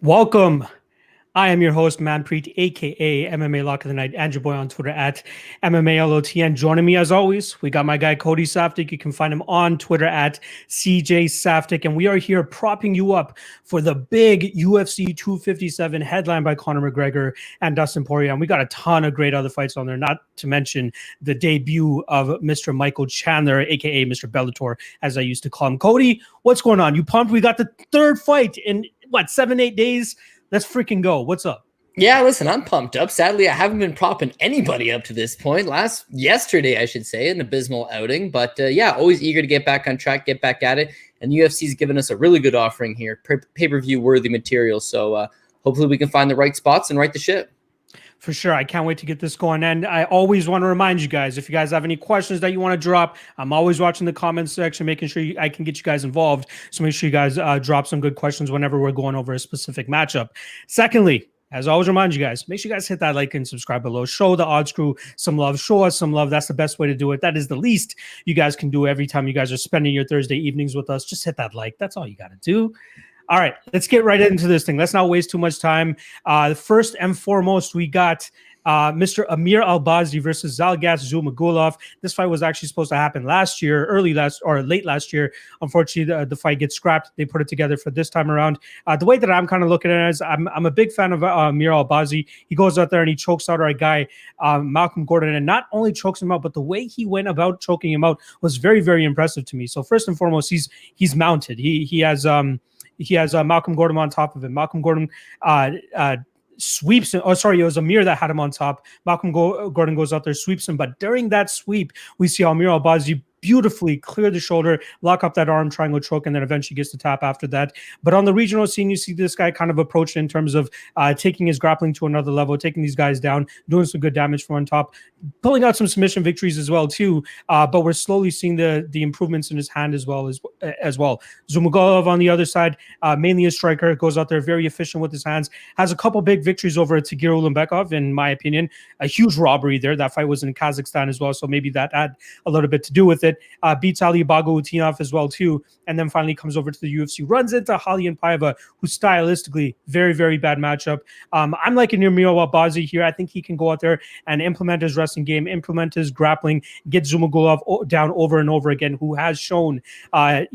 Welcome. I am your host, Manpreet, aka MMA Lock of the Night, and your boy on Twitter at MMALOTN. Joining me as always, we got my guy Cody Saftik. You can find him on Twitter at CJ Saftik. And we are here propping you up for the big UFC 257 headline by Conor McGregor and Dustin Poirier. And we got a ton of great other fights on there, not to mention the debut of Mr. Michael Chandler, aka Mr. Bellator, as I used to call him. Cody, what's going on? You pumped? We got the third fight in, 7-8 days? Let's freaking go. What's up? Yeah, listen, I'm pumped up. Sadly, I haven't been propping anybody up to this point. Yesterday, I should say, an abysmal outing. But yeah, always eager to get back on track, get back at it. And the UFC's given us a really good offering here, pay-per-view worthy material. So hopefully we can find the right spots and right the ship. For sure. I can't wait to get this going. And I always want to remind you guys, if you guys have any questions that you want to drop, I'm always watching the comments section, making sure I can get you guys involved. So make sure you guys drop some good questions whenever we're going over a specific matchup. Secondly, as I always remind you guys, make sure you guys hit that like and subscribe below. Show the Odds Crew some love. Show us some love. That's the best way to do it. That is the least you guys can do every time you guys are spending your Thursday evenings with us. Just hit that like. That's all you got to do. All right, let's get right into this thing. Let's not waste too much time. First and foremost, we got Mr. Amir Albazi versus Zhalgas Zhumagulov. This fight was actually supposed to happen late last year. Unfortunately, the fight gets scrapped. They put it together for this time around. The way that I'm kind of looking at it is I'm a big fan of Amir Albazi. He goes out there and he chokes out our guy, Malcolm Gordon, and not only chokes him out, but the way he went about choking him out was very, very impressive to me. So first and foremost, he's mounted. He has Malcolm Gordon on top of him. Malcolm Gordon sweeps him. Oh, sorry, it was Amir that had him on top. Malcolm Gordon goes out there, sweeps him. But during that sweep, we see Amir Albazi beautifully clear the shoulder, lock up that arm triangle choke, and then eventually gets the tap after that. But on the regional scene, you see this guy kind of approach in terms of taking his grappling to another level, taking these guys down, doing some good damage from on top, pulling out some submission victories as well too. But we're slowly seeing the improvements in his hand as well. Zhumagulov on the other side, mainly a striker, goes out there very efficient with his hands, has a couple big victories over Tagir Ulanbekov, in my opinion. A huge robbery there. That fight was in Kazakhstan as well, so maybe that had a little bit to do with it. Beats Ali Bagautinov as well too, and then finally comes over to the UFC, runs into Halian Paiva, who stylistically very, very bad matchup. I'm liking Amir Albazi here. I think he can go out there and implement his wrestling game, implement his grappling, get Zhumagulov down over and over again, who has shown an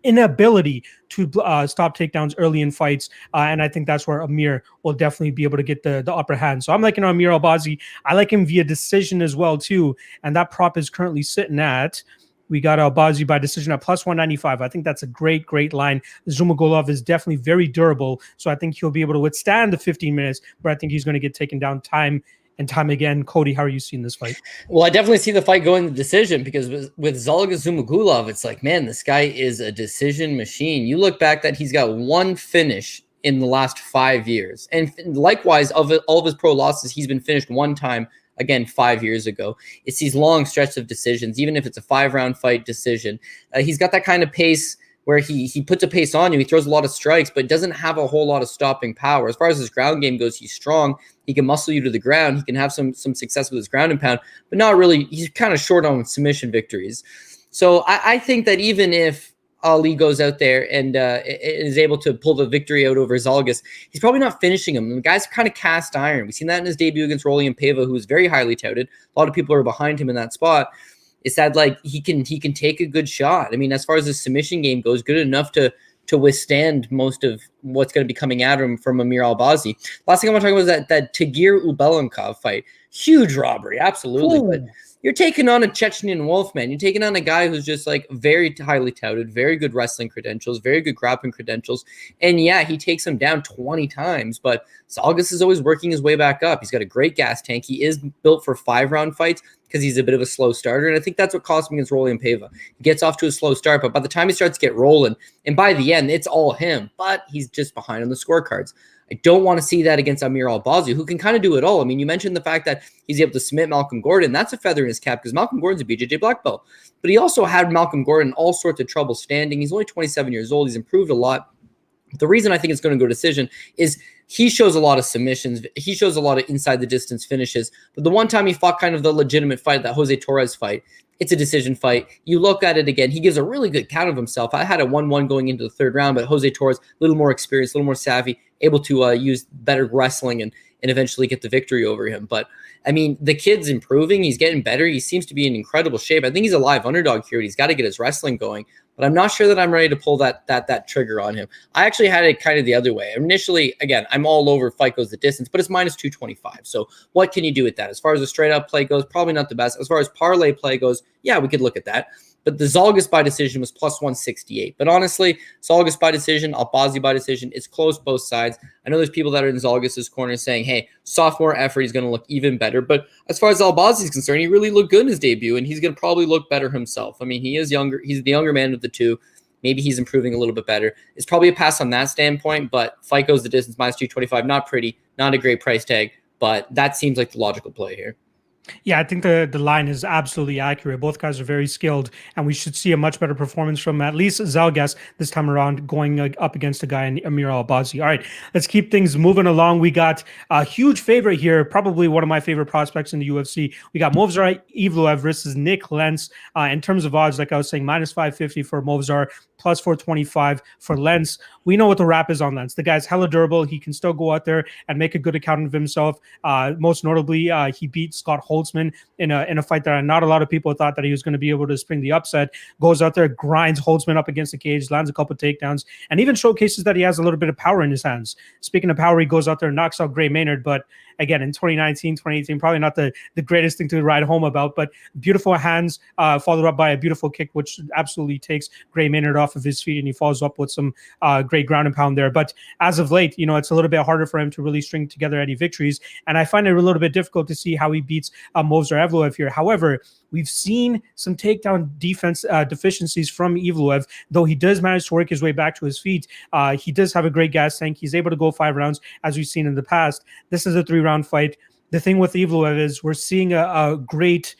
inability to stop takedowns early in fights, and I think that's where Amir will definitely be able to get the upper hand. So I'm liking Amir Albazi. I like him via decision as well too, and that prop is currently sitting at, we got Albazi by decision at plus 195. I think that's a great line. Zhumagulov is definitely very durable, so I think he'll be able to withstand the 15 minutes, but I think he's going to get taken down time and time again. Cody, how are you seeing this fight? Well, I definitely see the fight going to decision, because with Zhalgas Zhumagulov, it's like, man, this guy is a decision machine. You look back that he's got one finish in the last 5 years. And likewise, of all of his pro losses, he's been finished one time, again, 5 years ago. It's these long stretches of decisions, even if it's a 5-round fight decision. He's got that kind of pace where he puts a pace on you. He throws a lot of strikes, but doesn't have a whole lot of stopping power. As far as his ground game goes, he's strong. He can muscle you to the ground. He can have some success with his ground and pound, but not really. He's kind of short on submission victories. So I think that even if Ali goes out there and is able to pull the victory out over Zhalgas, he's probably not finishing him. The guy's kind of cast iron. We've seen that in his debut against Rolian Paiva, who was very highly touted. A lot of people are behind him in that spot. It's that, like, he can take a good shot. I mean, as far as his submission game goes, good enough to withstand most of what's going to be coming at him from Amir Albazi. Last thing I want to talk about is that Tagir Ulanbekov fight. Huge robbery, absolutely. Ooh. But you're taking on a Chechen wolf, man. You're taking on a guy who's just like very highly touted, very good wrestling credentials, very good grappling credentials. And yeah, he takes him down 20 times, but Zhalgas is always working his way back up. He's got a great gas tank. He is built for 5-round fights because he's a bit of a slow starter. And I think that's what cost him against Rolian Paiva. He gets off to a slow start, but by the time he starts to get rolling, and by the end, it's all him, but he's just behind on the scorecards. I don't want to see that against Amir Albazi, who can kind of do it all. I mean, you mentioned the fact that he's able to submit Malcolm Gordon. That's a feather in his cap because Malcolm Gordon's a BJJ black belt. But he also had Malcolm Gordon all sorts of trouble standing. He's only 27 years old. He's improved a lot. The reason I think it's going to go decision is he shows a lot of submissions. He shows a lot of inside the distance finishes. But the one time he fought kind of the legitimate fight, that Jose Torres fight, it's a decision fight. You look at it again, he gives a really good count of himself. I had a 1-1 going into the third round, but Jose Torres, a little more experienced, a little more savvy, able to use better wrestling and eventually get the victory over him. But I mean, the kid's improving. He's getting better. He seems to be in incredible shape. I think he's a live underdog here. He's got to get his wrestling going. But I'm not sure that I'm ready to pull that trigger on him. I actually had it kind of the other way. Initially, again, I'm all over fight goes the distance, but it's minus 225. So what can you do with that? As far as the straight up play goes, probably not the best. As far as parlay play goes, yeah, we could look at that. But the Zhalgas by decision was plus 168. But honestly, Zhalgas by decision, Albazi by decision, it's close both sides. I know there's people that are in Zhalgas' corner saying, hey, sophomore effort, he's going to look even better. But as far as Albazi is concerned, he really looked good in his debut, and he's going to probably look better himself. I mean, he is younger. He's the younger man of the two. Maybe he's improving a little bit better. It's probably a pass on that standpoint, but fight goes the distance, minus 225. Not pretty, not a great price tag, but that seems like the logical play here. Yeah, I think the line is absolutely accurate. Both guys are very skilled, and we should see a much better performance from at least Zhalgas this time around, going up against a guy in Amir Albazi. All right, let's keep things moving along. We got a huge favorite here, probably one of my favorite prospects in the UFC. We got Movsar Evloev versus Nick Lentz. In terms of odds, like I was saying, minus 550 for Movsar, plus 425 for Lentz. We know what the rap is on Lentz. The guy's hella durable. He can still go out there and make a good account of himself. Most notably, he beat Scott Holtzman in a fight that not a lot of people thought that he was going to be able to spring the upset. Goes out there, grinds Holtzman up against the cage, lands a couple of takedowns, and even showcases that he has a little bit of power in his hands. Speaking of power, he goes out there and knocks out Gray Maynard, but again, in 2019, 2018, probably not the greatest thing to write home about, but beautiful hands followed up by a beautiful kick, which absolutely takes Gray Maynard off of his feet, and he follows up with some great ground and pound there. But as of late, it's a little bit harder for him to really string together any victories, and I find it a little bit difficult to see how he beats Movsar Evloev here. However, we've seen some takedown defense deficiencies from Evloev, though he does manage to work his way back to his feet. He does have a great gas tank. He's able to go 5 rounds, as we've seen in the past. This is a 3-round fight. The thing with Evloev is we're seeing a great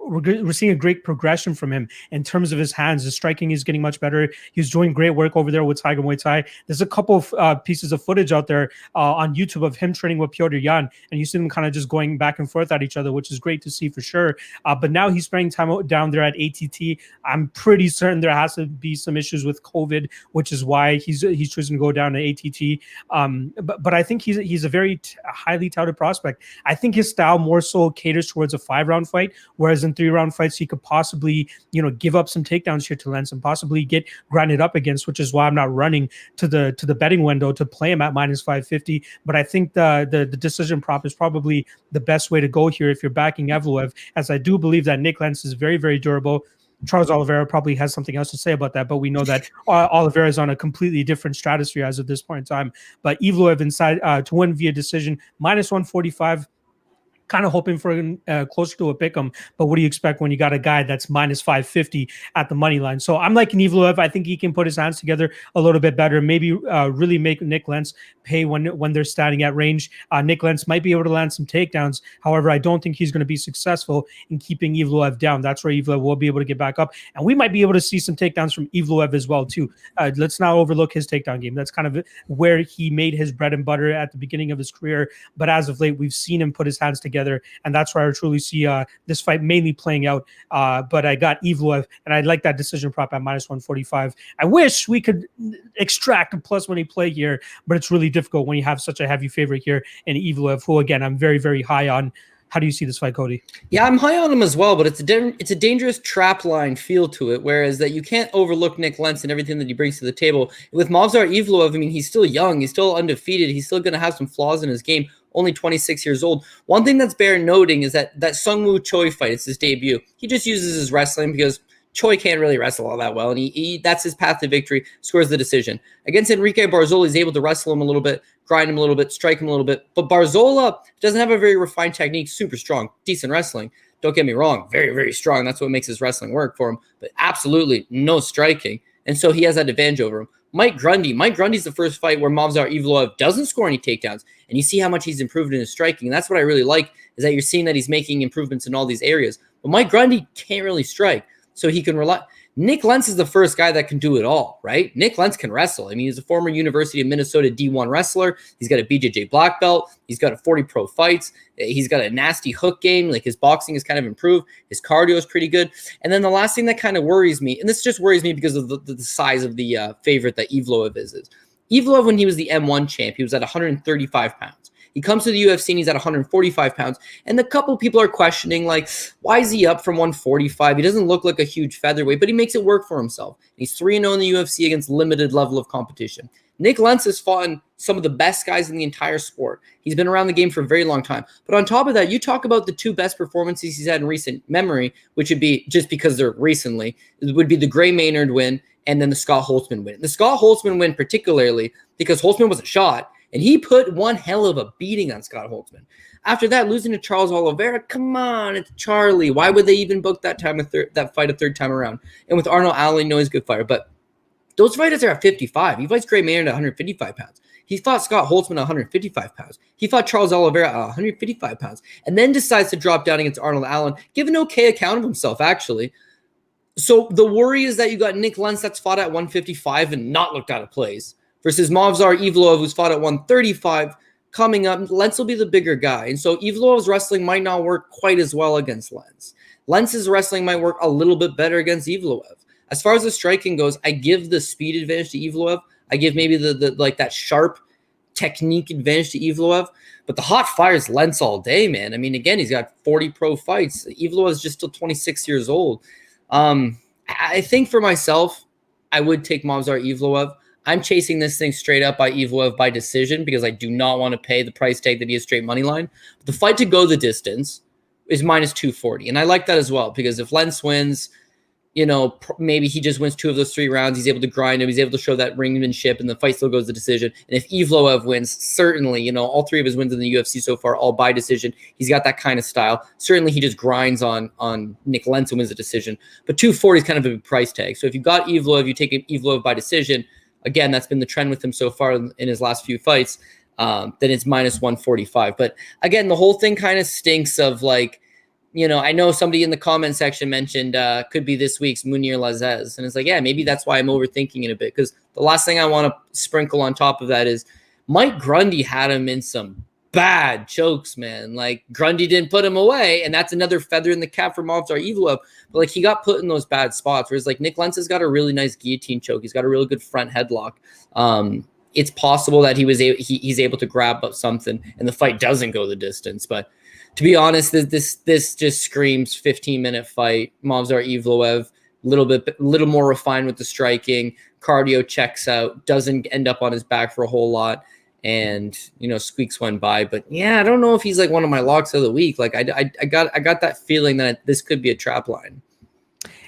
we're seeing a great progression from him in terms of his hands. His striking is getting much better. He's doing great work over there with Tiger Muay Thai. There's a couple of pieces of footage out there on YouTube of him training with Piotr Jan, and you see them kind of just going back and forth at each other, which is great to see for sure. But now he's spending time down there at ATT. I'm pretty certain there has to be some issues with COVID, which is why he's choosing to go down to ATT. But I think he's a very highly touted prospect. I think his style more so caters towards a 5-round fight, whereas in 3-round fights he could possibly give up some takedowns here to Lentz and possibly get grinded up against, which is why I'm not running to the betting window to play him at minus 550. But I think the decision prop is probably the best way to go here if you're backing Evloev, as I do believe that Nick Lentz is very, very durable. Charles Oliveira probably has something else to say about that, but we know that Oliveira is on a completely different stratosphere as of this point in time. But Evloev inside to win via decision, minus 145. Kind of hoping for closer to a pick'em, but what do you expect when you got a guy that's minus 550 at the money line? So I'm liking Evloev. I think he can put his hands together a little bit better, maybe really make Nick Lentz pay when they're standing at range. Nick Lentz might be able to land some takedowns. However, I don't think he's going to be successful in keeping Evloev down. That's where Evloev will be able to get back up, and we might be able to see some takedowns from Evloev as well too. Let's not overlook his takedown game. That's kind of where he made his bread and butter at the beginning of his career, but as of late, we've seen him put his hands together. And that's where I truly see this fight mainly playing out. But I got Evloev, and I like that decision prop at minus 145. I wish we could extract a plus money play here, but it's really difficult when you have such a heavy favorite here in Evloev, who, again, I'm very, very high on. How do you see this fight, Cody? Yeah, I'm high on him as well, but it's a dangerous trap line feel to it, whereas that you can't overlook Nick Lentz and everything that he brings to the table. With Movsar Evloev, I mean, he's still young. He's still undefeated. He's still going to have some flaws in his game. Only 26 years old. One thing that's bear noting is that Sungwoo Choi fight, it's his debut. He just uses his wrestling because Choi can't really wrestle all that well, and he that's his path to victory, scores the decision. Against Enrique Barzola, he's able to wrestle him a little bit, grind him a little bit, strike him a little bit. But Barzola doesn't have a very refined technique, super strong, decent wrestling. Don't get me wrong, very, very strong. That's what makes his wrestling work for him, but absolutely no striking. And so he has that advantage over him. Mike Grundy's the first fight where Movsar Evloev doesn't score any takedowns, and you see how much he's improved in his striking. And that's what I really like, is that you're seeing that he's making improvements in all these areas. But Mike Grundy can't really strike, so he can rely. Nick Lentz is the first guy that can do it all, right? Nick Lentz can wrestle. I mean, he's a former University of Minnesota D1 wrestler. He's got a BJJ black belt. He's got a 40 pro fights. He's got a nasty hook game. Like, his boxing has kind of improved. His cardio is pretty good. And then the last thing that kind of worries me, and this just worries me because of the size of the favorite that Evloev is Evloev, when he was the M1 champ, he was at 135 pounds. He comes to the UFC and he's at 145 pounds. And a couple of people are questioning, like, why is he up from 145? He doesn't look like a huge featherweight, but he makes it work for himself. He's 3-0 in the UFC against limited level of competition. Nick Lentz has fought some of the best guys in the entire sport. He's been around the game for a very long time. But on top of that, you talk about the two best performances he's had in recent memory, which would be, just because they're recently, it would be the Gray Maynard win and then the Scott Holtzman win. The Scott Holtzman win particularly because Holtzman was a shot, and he put one hell of a beating on Scott Holtzman. After that, losing to Charles Oliveira, come on, it's Charlie. Why would they even book that fight a third time around? And with Arnold Allen, he's a good fighter, but those fighters are at 55. He fights Gray Maynard at 155 pounds. He fought Scott Holtzman at 155 pounds. He fought Charles Oliveira at 155 pounds, and then decides to drop down against Arnold Allen, give an okay account of himself, actually. So the worry is that you got Nick Lentz that's fought at 155 and not looked out of place, versus Movsar Evloev, who's fought at 135. Coming up, Lentz will be the bigger guy. And so Evloev's wrestling might not work quite as well against Lentz. Lentz's wrestling might work a little bit better against Evloev. As far as the striking goes, I give the speed advantage to Evloev. I give maybe the like that sharp technique advantage to Evloev. But the hot fire is Lentz all day, man. I mean, again, he's got 40 pro fights. Evloev is just still 26 years old. I think for myself, I would take Movsar Evloev. I'm chasing this thing straight up by Evloev by decision because I do not want to pay the price tag that he is straight money line. But the fight to go the distance is minus 240. And I like that as well, because if Lentz wins, maybe he just wins 2 of those 3 rounds. He's able to grind him. He's able to show that ringmanship, and the fight still goes to decision. And if Evloev wins, certainly, all 3 of his wins in the UFC so far, all by decision. He's got that kind of style. Certainly, he just grinds on Nick Lentz and wins a decision. But 240 is kind of a big price tag. So if you got Evloev, you take Evloev by decision. Again, that's been the trend with him so far in his last few fights. Then it's minus 145. But again, the whole thing kind of stinks of like, I know somebody in the comment section mentioned could be this week's Munir Lazzez. And it's like, yeah, maybe that's why I'm overthinking it a bit. Because the last thing I want to sprinkle on top of that is Mike Grundy had him in some bad chokes, man. Like, Grundy didn't put him away, and that's another feather in the cap for Movsar Evloev. But like, he got put in those bad spots. Whereas like Nick Lentz has got a really nice guillotine choke. He's got a really good front headlock. It's possible that he's able to grab up something, and the fight doesn't go the distance. But to be honest, this just screams 15-minute fight. Movsar Evloev, little more refined with the striking. Cardio checks out. Doesn't end up on his back for a whole lot. And squeaks one by. But yeah, I don't know if he's like one of my locks of the week. Like I got that feeling that this could be a trap line.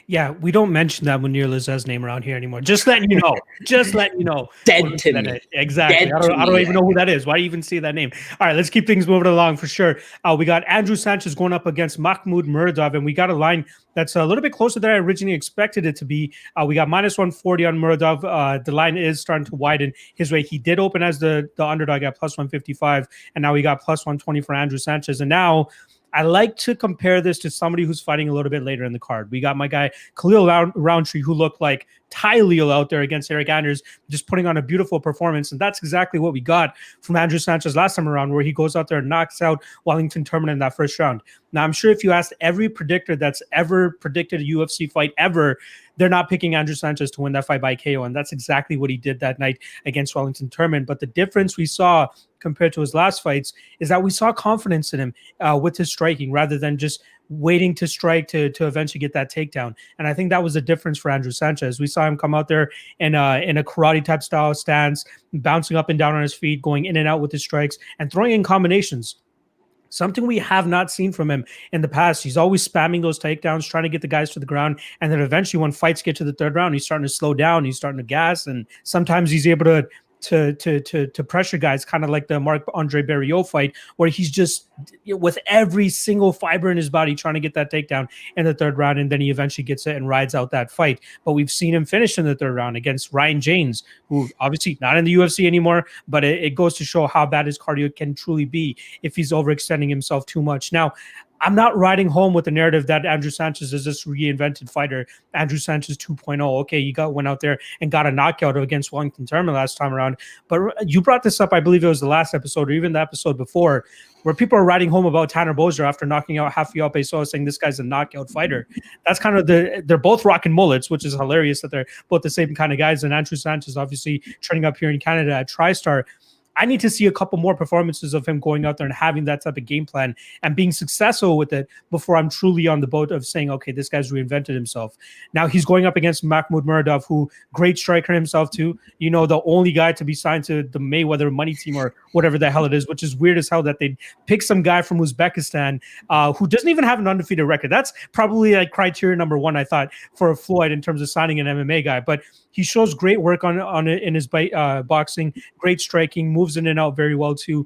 Yeah, we don't mention that Munir Lazzez's name around here anymore. Just letting you know. Just letting you know. Dead to me. Exactly. Dead I don't even know who that is. Why do you even see that name? All right, let's keep things moving along for sure. We got Andrew Sanchez going up against Mahmoud Muradov, and we got a line that's a little bit closer than I originally expected it to be. We got minus 140 on Muradov. The line is starting to widen his way. He did open as the underdog at plus 155, and now we got plus 120 for Andrew Sanchez. And now I like to compare this to somebody who's fighting a little bit later in the card. We got my guy Khalil Roundtree, who looked like Tyleel out there against Eric Anders, just putting on a beautiful performance. And that's exactly what we got from Andrew Sanchez last time around, where he goes out there and knocks out Wellington Turman in that first round. Now, I'm sure if you asked every predictor that's ever predicted a UFC fight ever, they're not picking Andrew Sanchez to win that fight by KO. And that's exactly what he did that night against Wellington Turman. But the difference we saw compared to his last fights is that we saw confidence in him with his striking rather than just waiting to strike to eventually get that takedown. And I think that was the difference for Andrew Sanchez. We saw him come out there in a karate type style stance, bouncing up and down on his feet, going in and out with his strikes and throwing in combinations. Something we have not seen from him in the past. He's always spamming those takedowns, trying to get the guys to the ground. And then eventually when fights get to the third round, he's starting to slow down. He's starting to gas. And sometimes he's able to pressure guys, kind of like the Marc-Andre Barriault fight, where he's just with every single fiber in his body trying to get that takedown in the third round, and then he eventually gets it and rides out that fight. But we've seen him finish in the third round against Ryan James, who obviously not in the UFC anymore, but it goes to show how bad his cardio can truly be if he's overextending himself too much. Now, I'm not riding home with the narrative that Andrew Sanchez is this reinvented fighter, Andrew Sanchez 2.0. Okay, you went out there and got a knockout against Wellington Turman last time around. But you brought this up, I believe it was the last episode or even the episode before, where people are riding home about Tanner Boser after knocking out Rafael Pessoa, saying this guy's a knockout fighter. That's kind of they're both rocking mullets, which is hilarious that they're both the same kind of guys. And Andrew Sanchez obviously training up here in Canada at TriStar. I need to see a couple more performances of him going out there and having that type of game plan and being successful with it before I'm truly on the boat of saying, okay, this guy's reinvented himself. Now he's going up against Mahmoud Muradov, who great striker himself too. You know, the only guy to be signed to the Mayweather money team or whatever the hell it is, which is weird as hell that they'd pick some guy from Uzbekistan who doesn't even have an undefeated record. That's probably like criteria number one, I thought, for Floyd in terms of signing an MMA guy. But he shows great work on it in his boxing, great striking, moves in and out very well too.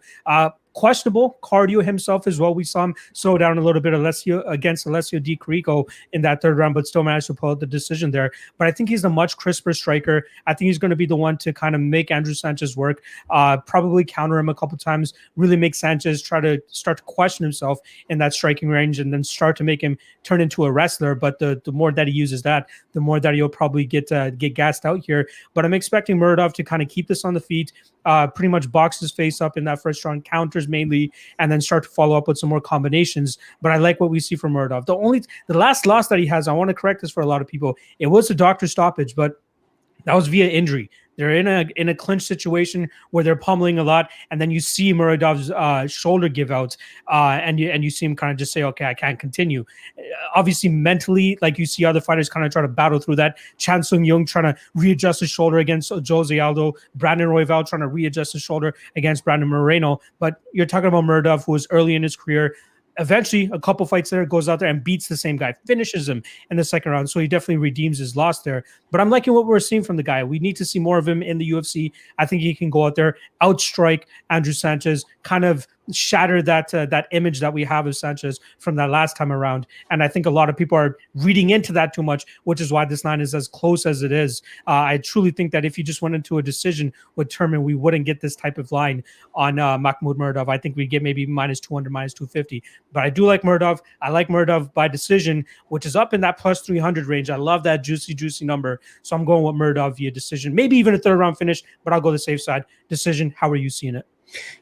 Questionable cardio himself as well. We saw him slow down a little bit against Alessio Di Chirico in that third round, but still managed to pull out the decision there. But I think he's a much crisper striker. I think he's going to be the one to kind of make Andrew Sanchez work, probably counter him a couple times, really make Sanchez try to start to question himself in that striking range and then start to make him turn into a wrestler. But the more that he uses that, the more that he'll probably get gassed out here. But I'm expecting Muradov to kind of keep this on the feet, pretty much box his face up in that first round, counters mainly, and then start to follow up with some more combinations. But I like what we see from Muradov. The last loss that he has, I want to correct this for a lot of people, it was a doctor stoppage, but that was via injury. They're in a clinch situation where they're pummeling a lot, and then you see Muradov's shoulder give out, and you see him kind of just say, "Okay, I can't continue." Obviously, mentally, like you see other fighters kind of try to battle through that. Chan Sung Jung trying to readjust his shoulder against Jose Aldo, Brandon Royval trying to readjust his shoulder against Brandon Moreno. But you're talking about Muradov, who was early in his career. Eventually, a couple fights there, goes out there and beats the same guy, finishes him in the second round. So he definitely redeems his loss there. But I'm liking what we're seeing from the guy. We need to see more of him in the UFC. I think he can go out there, outstrike Andrew Sanchez, kind of shatter that image that we have of Sanchez from that last time around. And I think a lot of people are reading into that too much, which is why this line is as close as it is. I truly think that if you just went into a decision with Turman, we wouldn't get this type of line on Mahmoud Muradov. I think we'd get maybe minus 200, minus 250. But I do like Muradov. I like Muradov by decision, which is up in that plus 300 range. I love that juicy number. So I'm going with Muradov via decision, maybe even a third round finish, but I'll go the safe side. Decision. How are you seeing it?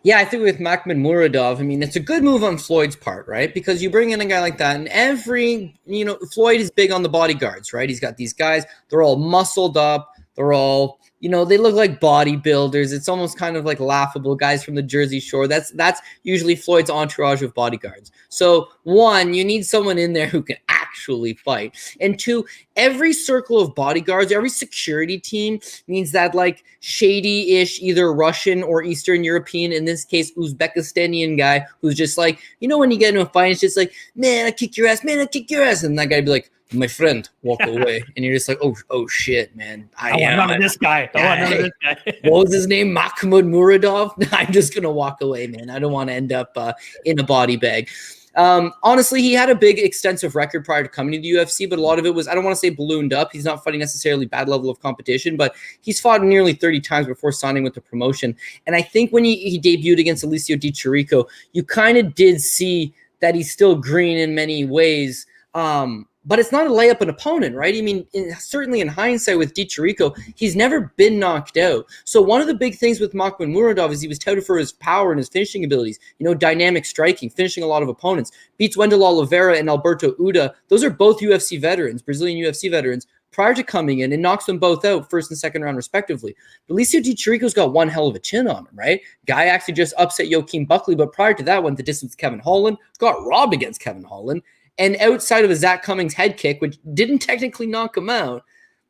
Yeah, I think with Mahmoud Muradov, I mean, it's a good move on Floyd's part, right? Because you bring in a guy like that, and Floyd is big on the bodyguards, right? He's got these guys, they're all muscled up, they're all, they look like bodybuilders. It's almost kind of like laughable, guys from the Jersey Shore. That's usually Floyd's entourage of bodyguards. So one, you need someone in there who can actually fight. And two, every circle of bodyguards, every security team means that like shady-ish, either Russian or Eastern European, in this case, Uzbekistanian guy who's just like, when you get into a fight, it's just like, man, I kick your ass, man, I kick your ass. And that guy be like, my friend, walk away. And you're just like, oh shit, man. I want none of this guy. What was his name? Mahmoud Muradov? I'm just going to walk away, man. I don't want to end up in a body bag. Honestly, he had a big, extensive record prior to coming to the UFC, but a lot of it was, I don't want to say ballooned up. He's not fighting necessarily bad level of competition, but he's fought nearly 30 times before signing with the promotion. And I think when he debuted against Alessio Di Chirico, you kind of did see that he's still green in many ways. But it's not a layup an opponent, right? I mean, certainly in hindsight with Di Chirico, he's never been knocked out. So one of the big things with Mahmoud Muradov is he was touted for his power and his finishing abilities, dynamic striking, finishing a lot of opponents. Beats Wendell Oliveira and Alberto Uda. Those are both UFC veterans, Brazilian UFC veterans, prior to coming in, and knocks them both out first and second round respectively. But Alessio Di Chirico's got one hell of a chin on him, right? Guy actually just upset Joaquin Buckley, but prior to that went the distance with Kevin Holland, got robbed against Kevin Holland. And outside of a Zach Cummings head kick, which didn't technically knock him out,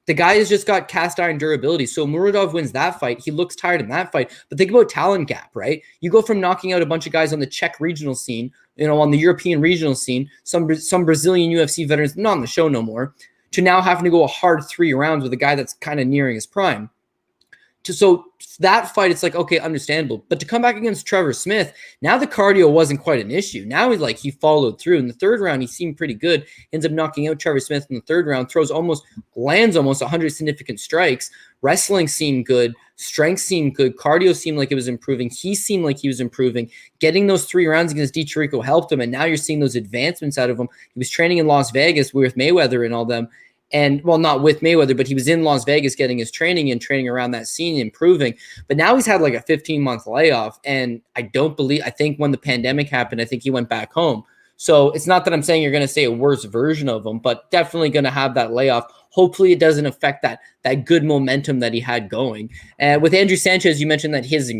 the guy has just got cast iron durability. So Muradov wins that fight. He looks tired in that fight. But think about talent gap, right? You go from knocking out a bunch of guys on the Czech regional scene, on the European regional scene, some Brazilian UFC veterans not on the show no more, to now having to go a hard 3 rounds with a guy that's kind of nearing his prime. So that fight, it's like, okay, understandable. But to come back against Trevor Smith, now the cardio wasn't quite an issue. Now he followed through. In the third round, he seemed pretty good. Ends up knocking out Trevor Smith in the third round, lands almost 100 significant strikes. Wrestling seemed good. Strength seemed good. Cardio seemed like it was improving. He seemed like he was improving. Getting those 3 rounds against DiCirico helped him, and now you're seeing those advancements out of him. He was training in Las Vegas with Mayweather and all them. And, well, not with Mayweather, but he was in Las Vegas getting his training and training around that scene, improving. But now he's had like a 15-month layoff. And I think when the pandemic happened, I think he went back home. So it's not that I'm saying you're going to say a worse version of him, but definitely going to have that layoff. Hopefully it doesn't affect that good momentum that he had going. And with Andrew Sanchez, you mentioned that his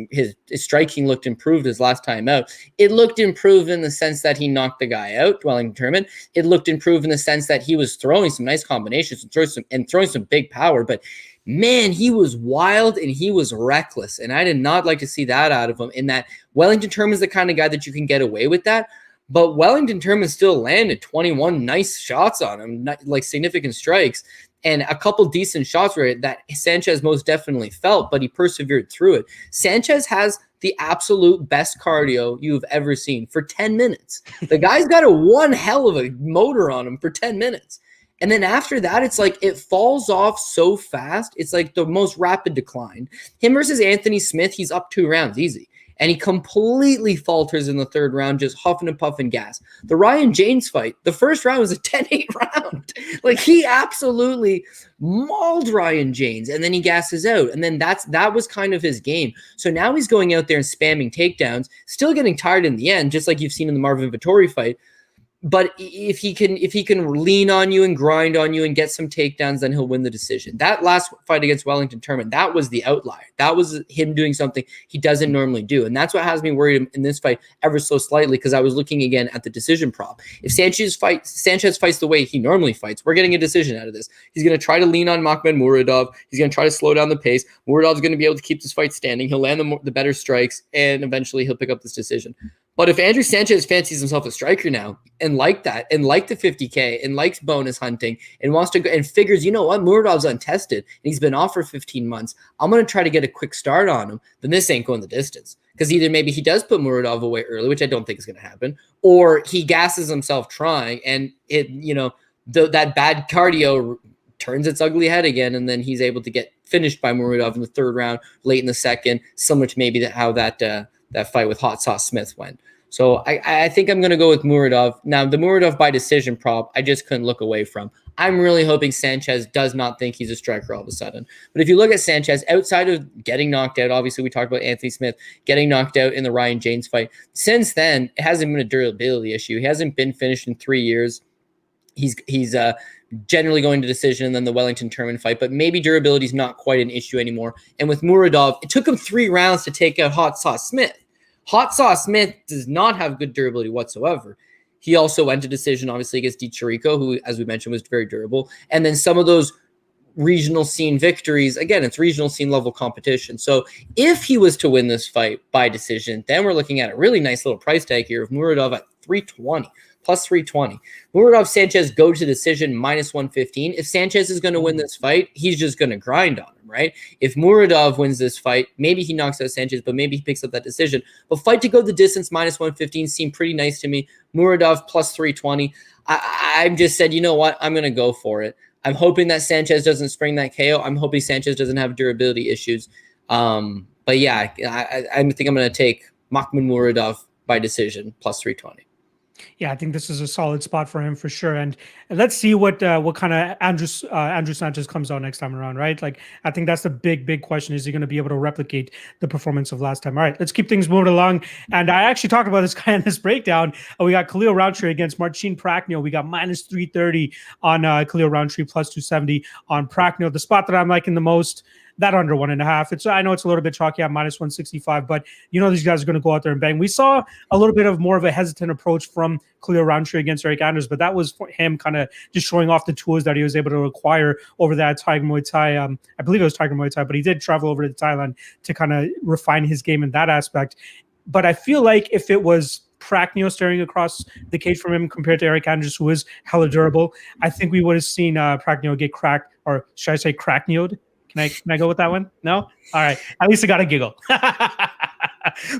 striking looked improved his last time out. It looked improved in the sense that he knocked the guy out, Wellington Turman. It looked improved in the sense that he was throwing some nice combinations and throwing some big power. But man, he was wild and he was reckless. And I did not like to see that out of him, in that Wellington Turman is the kind of guy that you can get away with that. But Wellington Turman still landed 21 nice shots on him, like significant strikes, and a couple decent shots where that Sanchez most definitely felt, but he persevered through it. Sanchez has the absolute best cardio you've ever seen for 10 minutes. The guy's got one hell of a motor on him for 10 minutes. And then after that, it's like it falls off so fast. It's like the most rapid decline. Him versus Anthony Smith, he's up 2 rounds easy. And he completely falters in the third round, just huffing and puffing gas. The Ryan James fight, the first round was a 10-8 round. Like, he absolutely mauled Ryan James, and then he gasses out. And then that was kind of his game. So now he's going out there and spamming takedowns, still getting tired in the end, just like you've seen in the Marvin Vettori fight. But if he can lean on you and grind on you and get some takedowns, then he'll win the decision. That last fight against Wellington Turman, that was the outlier. That was him doing something he doesn't normally do. And that's what has me worried in this fight ever so slightly, because I was looking again at the decision prop. If Sanchez fights the way he normally fights, we're getting a decision out of this. He's going to try to lean on Makhmudmuradov. He's going to try to slow down the pace. Muradov's going to be able to keep this fight standing. He'll land the better strikes, and eventually he'll pick up this decision. But if Andrew Sanchez fancies himself a striker now and like that, and like the 50K and likes bonus hunting and wants to go and figures, you know what, Muradov's untested and he's been off for 15 months, I'm going to try to get a quick start on him, then this ain't going the distance. Because either maybe he does put Muradov away early, which I don't think is going to happen, or he gasses himself trying, and that bad cardio turns its ugly head again, and then he's able to get finished by Muradov in the third round, late in the second, similar to maybe how that fight with Hot Sauce Smith went. So I think I'm going to go with Muradov. Now, the Muradov by decision prop, I just couldn't look away from. I'm really hoping Sanchez does not think he's a striker all of a sudden. But if you look at Sanchez, outside of getting knocked out, obviously we talked about Anthony Smith getting knocked out in the Ryan James fight. Since then, it hasn't been a durability issue. He hasn't been finished in 3 years. He's generally going to decision, and then the Wellington Turman fight, but maybe durability is not quite an issue anymore. And with Muradov, it took him 3 rounds to take out Hot Sauce Smith. Hot Sauce Smith does not have good durability whatsoever. He also went to decision, obviously, against DiCirico, who, as we mentioned, was very durable. And then some of those regional scene victories, again, it's regional scene level competition. So if he was to win this fight by decision, then we're looking at a really nice little price tag here of Muradov at 320. Plus 320. Muradov Sanchez go to decision minus 115. If Sanchez is going to win this fight, he's just going to grind on him, right? If Muradov wins this fight, maybe he knocks out Sanchez, but maybe he picks up that decision. But fight to go the distance minus 115 seemed pretty nice to me. Muradov plus 320. I've just said, you know what? I'm going to go for it. I'm hoping that Sanchez doesn't spring that KO. I'm hoping Sanchez doesn't have durability issues. But yeah, I think I'm going to take Makhmudmuradov by decision plus 320. Yeah, I think this is a solid spot for him for sure. And let's see what kind of Andrew Sanchez comes out next time around, right? Like, I think that's the big question. Is he going to be able to replicate the performance of last time? All right, let's keep things moving along. And I actually talked about this guy in this breakdown. We got Khalil Rountree against Marcin Prachnio. We got minus 330 on Khalil Rountree, plus 270 on Prachnio. The spot that I'm liking the most, that under 1.5. I know it's a little bit chalky at minus 165, but you know these guys are going to go out there and bang. We saw a little bit of more of a hesitant approach from Khalil Rountree against Eric Anders, but that was for him kind of just showing off the tools that he was able to acquire over that Tiger Muay Thai. I believe it was Tiger Muay Thai, but he did travel over to Thailand to kind of refine his game in that aspect. But I feel like if it was Prachnio staring across the cage from him compared to Eric Anders, who is hella durable, I think we would have seen Prachnio get cracked, or should I say cracknioed? Can I go with that one? No? All right. At least I got a giggle.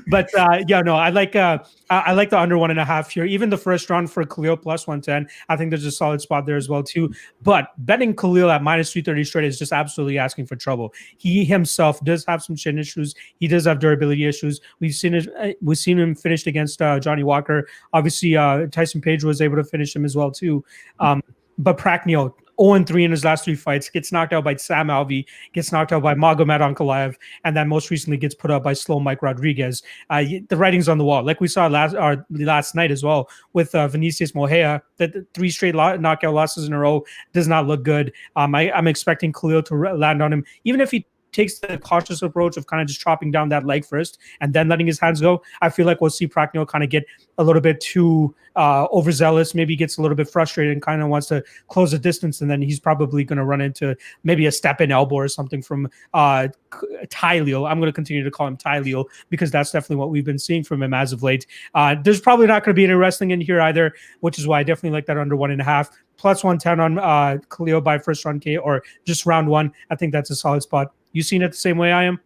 But yeah, no, I like the under 1.5 here. Even the first round for Khalil plus 110. I think there's a solid spot there as well, too. But betting Khalil at minus 330 straight is just absolutely asking for trouble. He himself does have some chin issues. He does have durability issues. We've seen him finished against Johnny Walker. Obviously, Tyson Page was able to finish him as well, too. But Pragnio, 0-3 in his last 3 fights, gets knocked out by Sam Alvey, gets knocked out by Magomed Ankalaev, and then most recently gets put up by Slow Mike Rodriguez. The writing's on the wall, like we saw last night as well with Vinicius Moreira. That 3 straight knockout losses in a row does not look good. I'm expecting Khalil to land on him, even if he takes the cautious approach of kind of just chopping down that leg first and then letting his hands go. I feel like we'll see Pragnio kind of get a little bit too overzealous, maybe gets a little bit frustrated and kind of wants to close the distance, and then he's probably going to run into maybe a step-in elbow or something from Tyleo. I'm going to continue to call him Tyleo because that's definitely what we've been seeing from him as of late. There's probably not going to be any wrestling in here either, which is why I definitely like that under 1.5. Plus 110 on Khalil by first round K or just round 1. I think that's a solid spot. You seen it the same way I am?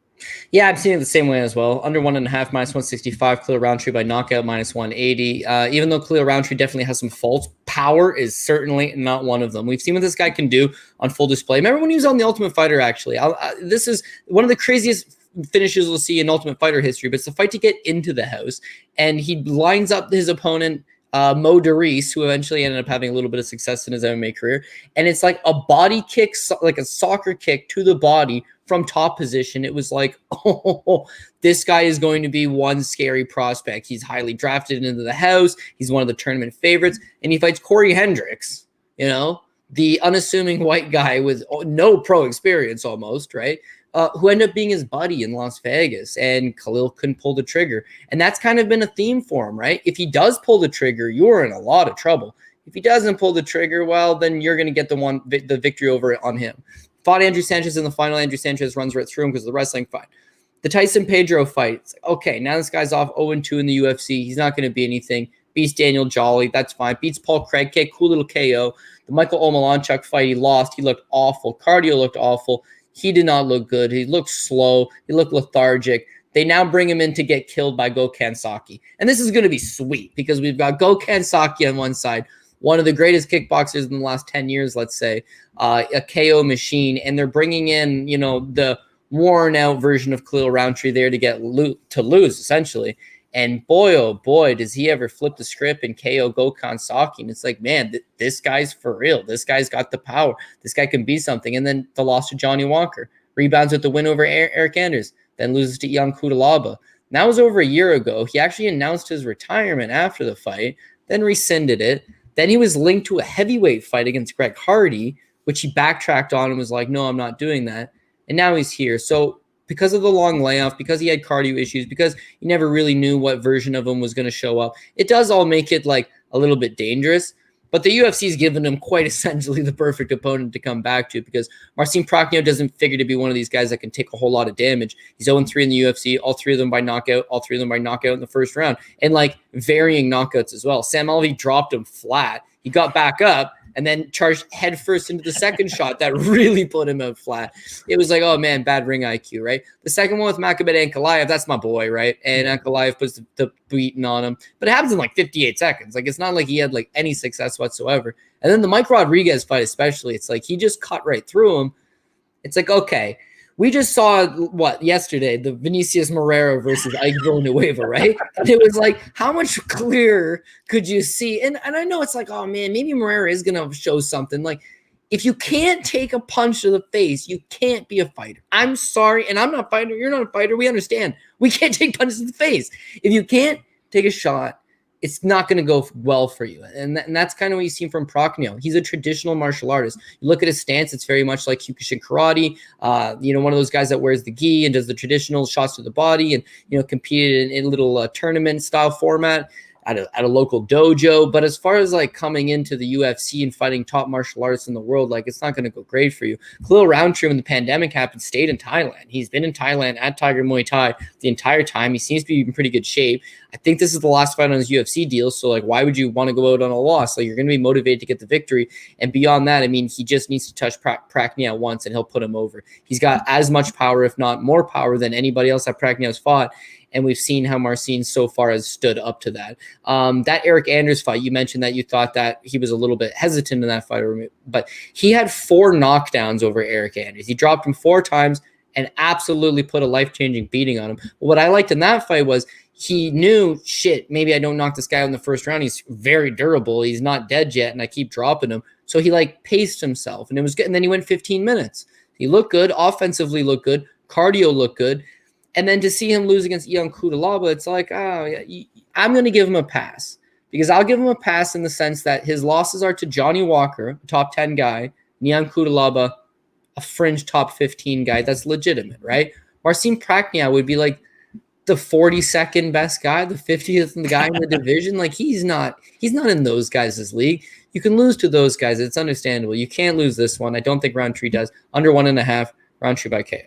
Yeah, I'm seeing it the same way as well. Under 1.5, minus 165. Khalil Roundtree by knockout, minus 180. Even though Khalil Roundtree definitely has some faults, power is certainly not one of them. We've seen what this guy can do on full display. Remember when he was on The Ultimate Fighter, actually? This is one of the craziest finishes we'll see in Ultimate Fighter history, but it's a fight to get into the house, and he lines up his opponent, Mo Darius, who eventually ended up having a little bit of success in his MMA career. And it's like a body kick, like a soccer kick to the body from top position. It was like, oh, this guy is going to be one scary prospect. He's highly drafted into the house. He's one of the tournament favorites. And he fights Corey Hendricks, the unassuming white guy with no pro experience almost, right? Who ended up being his buddy in Las Vegas, and Khalil couldn't pull the trigger. And that's kind of been a theme for him, right? If he does pull the trigger, you're in a lot of trouble. If he doesn't pull the trigger, well, then you're going to get the victory over it on him. Fought Andrew Sanchez in the final. Andrew Sanchez runs right through him because of the wrestling fight. The Tyson Pedro fight, it's like, okay, now this guy's off 0-2 in the UFC. He's not going to be anything. Beats Daniel Jolly, that's fine. Beats Paul Craig, cool little KO. The Michael Omalanchuk fight, he lost. He looked awful. Cardio looked awful. He did not look good. He looked slow. He looked lethargic. They now bring him in to get killed by Gokhan Saki. And this is going to be sweet because we've got Gokhan Saki on one side, one of the greatest kickboxers in the last 10 years, let's say, a KO machine. And they're bringing in, the worn out version of Khalil Roundtree there to lose, essentially. And boy, oh boy, does he ever flip the script and KO Gokhan Saki. And it's like, man, this guy's for real. This guy's got the power. This guy can be something. And then the loss to Johnny Walker. Rebounds with the win over Eric Anders. Then loses to Ian Kudalaba. That was over a year ago. He actually announced his retirement after the fight, then rescinded it. Then he was linked to a heavyweight fight against Greg Hardy, which he backtracked on and was like, no, I'm not doing that. And now he's here. So because of the long layoff, because he had cardio issues, because he never really knew what version of him was going to show up, it does all make it like a little bit dangerous. But the UFC's given him quite essentially the perfect opponent to come back to because Marcin Pragnio doesn't figure to be one of these guys that can take a whole lot of damage. He's 0-3 in the UFC, all 3 of them by knockout, all 3 of them by knockout in the first round, and like varying knockouts as well. Sam Alvey dropped him flat. He got back up and then charged headfirst into the second shot that really put him out flat. It was like, oh man, bad ring IQ, right? The second one with Magomed Ankalaev, that's my boy, right? And Ankalaev puts the beating on him, but it happens in like 58 seconds. Like it's not like he had like any success whatsoever. And then the Mike Rodriguez fight, especially, it's like he just cut right through him. It's like, okay, we just saw yesterday, the Vinicius Moreira versus Ike Villanueva, right? And it was like, how much clearer could you see? And I know it's like, oh man, maybe Moreira is gonna show something. Like, if you can't take a punch to the face, you can't be a fighter. I'm sorry, and I'm not a fighter. You're not a fighter. We understand. We can't take punches to the face. If you can't take a shot, it's not going to go well for you. And that's kind of what you see from Pragnio. He's a traditional martial artist. You look at his stance, it's very much like Kyokushin karate. One of those guys that wears the gi and does the traditional shots to the body and, competed in little tournament style format. at a local dojo. But as far as like coming into the UFC and fighting top martial artists in the world, like it's not going to go great for you. Khalil Roundtree, when the pandemic happened, stayed in Thailand. He's been in Thailand at Tiger Muay Thai the entire time. He seems to be in pretty good shape. I think this is the last fight on his UFC deal. So like, why would you want to go out on a loss? Like you're going to be motivated to get the victory. And beyond that, I mean, he just needs to touch Prachnio once and he'll put him over. He's got as much power, if not more power, than anybody else that Prachnio's fought. And we've seen how Marcin so far has stood up to that. That Eric Anders fight, you mentioned that you thought that he was a little bit hesitant in that fight, but he had 4 knockdowns over Eric Anders. He dropped him 4 times and absolutely put a life-changing beating on him. But what I liked in that fight was he knew, shit, maybe I don't knock this guy out in the first round. He's very durable. He's not dead yet, and I keep dropping him. So he like paced himself, and it was good. And then he went 15 minutes. He looked good, offensively looked good, cardio looked good. And then to see him lose against Ion Cutelaba, it's like, oh, yeah, I'm going to give him a pass. Because I'll give him a pass in the sense that his losses are to Johnny Walker, a top 10 guy, Ion Cutelaba, a fringe top 15 guy. That's legitimate, right? Marcin Prachnio would be like the 42nd best guy, the 50th guy in the division. Like he's not in those guys' league. You can lose to those guys. It's understandable. You can't lose this one. I don't think Roundtree does. Under 1.5, Roundtree by KO.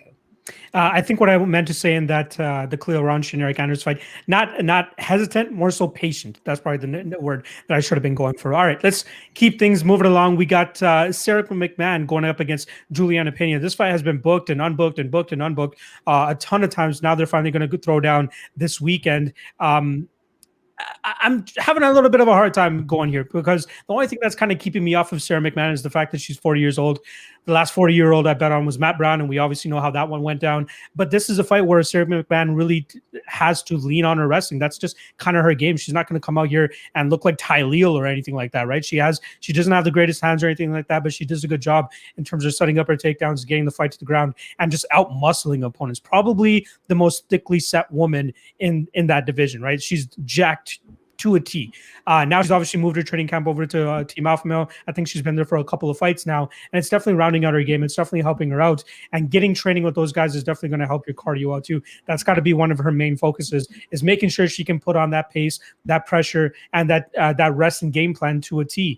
I think what I meant to say in that the Khalil Roundtree and Eric Anders fight, not hesitant, more so patient. That's probably the word that I should have been going for. All right, let's keep things moving along. We got Sarah McMahon going up against Juliana Pena. This fight has been booked and unbooked and booked and unbooked a ton of times. Now they're finally going to throw down this weekend. I'm having a little bit of a hard time going here because the only thing that's kind of keeping me off of Sarah McMahon is the fact that she's 40 years old. The last 40-year-old I bet on was Matt Brown, and we obviously know how that one went down. But this is a fight where Sarah McMahon really has to lean on her wrestling. That's just kind of her game. She's not going to come out here and look like Ty Leal or anything like that, right? She doesn't have the greatest hands or anything like that, but she does a good job in terms of setting up her takedowns, getting the fight to the ground, and just out-muscling opponents. Probably the most thickly set woman in that division, right? She's jacked to a T. Now she's obviously moved her training camp over to Team Alpha Male. I think she's been there for a couple of fights now, and it's definitely rounding out her game. It's definitely helping her out, and getting training with those guys is definitely going to help your cardio out too. That's got to be one of her main focuses, is making sure she can put on that pace, that pressure, and that wrestling game plan to a T.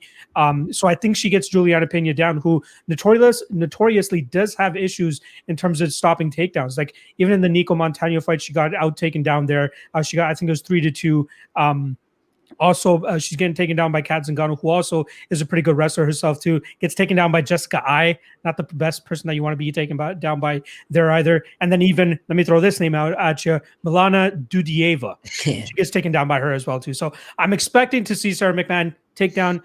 So I think she gets Juliana Pena down, who notoriously does have issues in terms of stopping takedowns. Like even in the Nico Montano fight, she got out taken down there. She got, I think it was 3-2. Also, she's getting taken down by Kat Zingano, who also is a pretty good wrestler herself too. Gets taken down by Jessica Ai, not the best person that you want to be taken down by there either. And then even, let me throw this name out at you, Milana Dudieva. She gets taken down by her as well too. So I'm expecting to see Sarah McMahon takedown.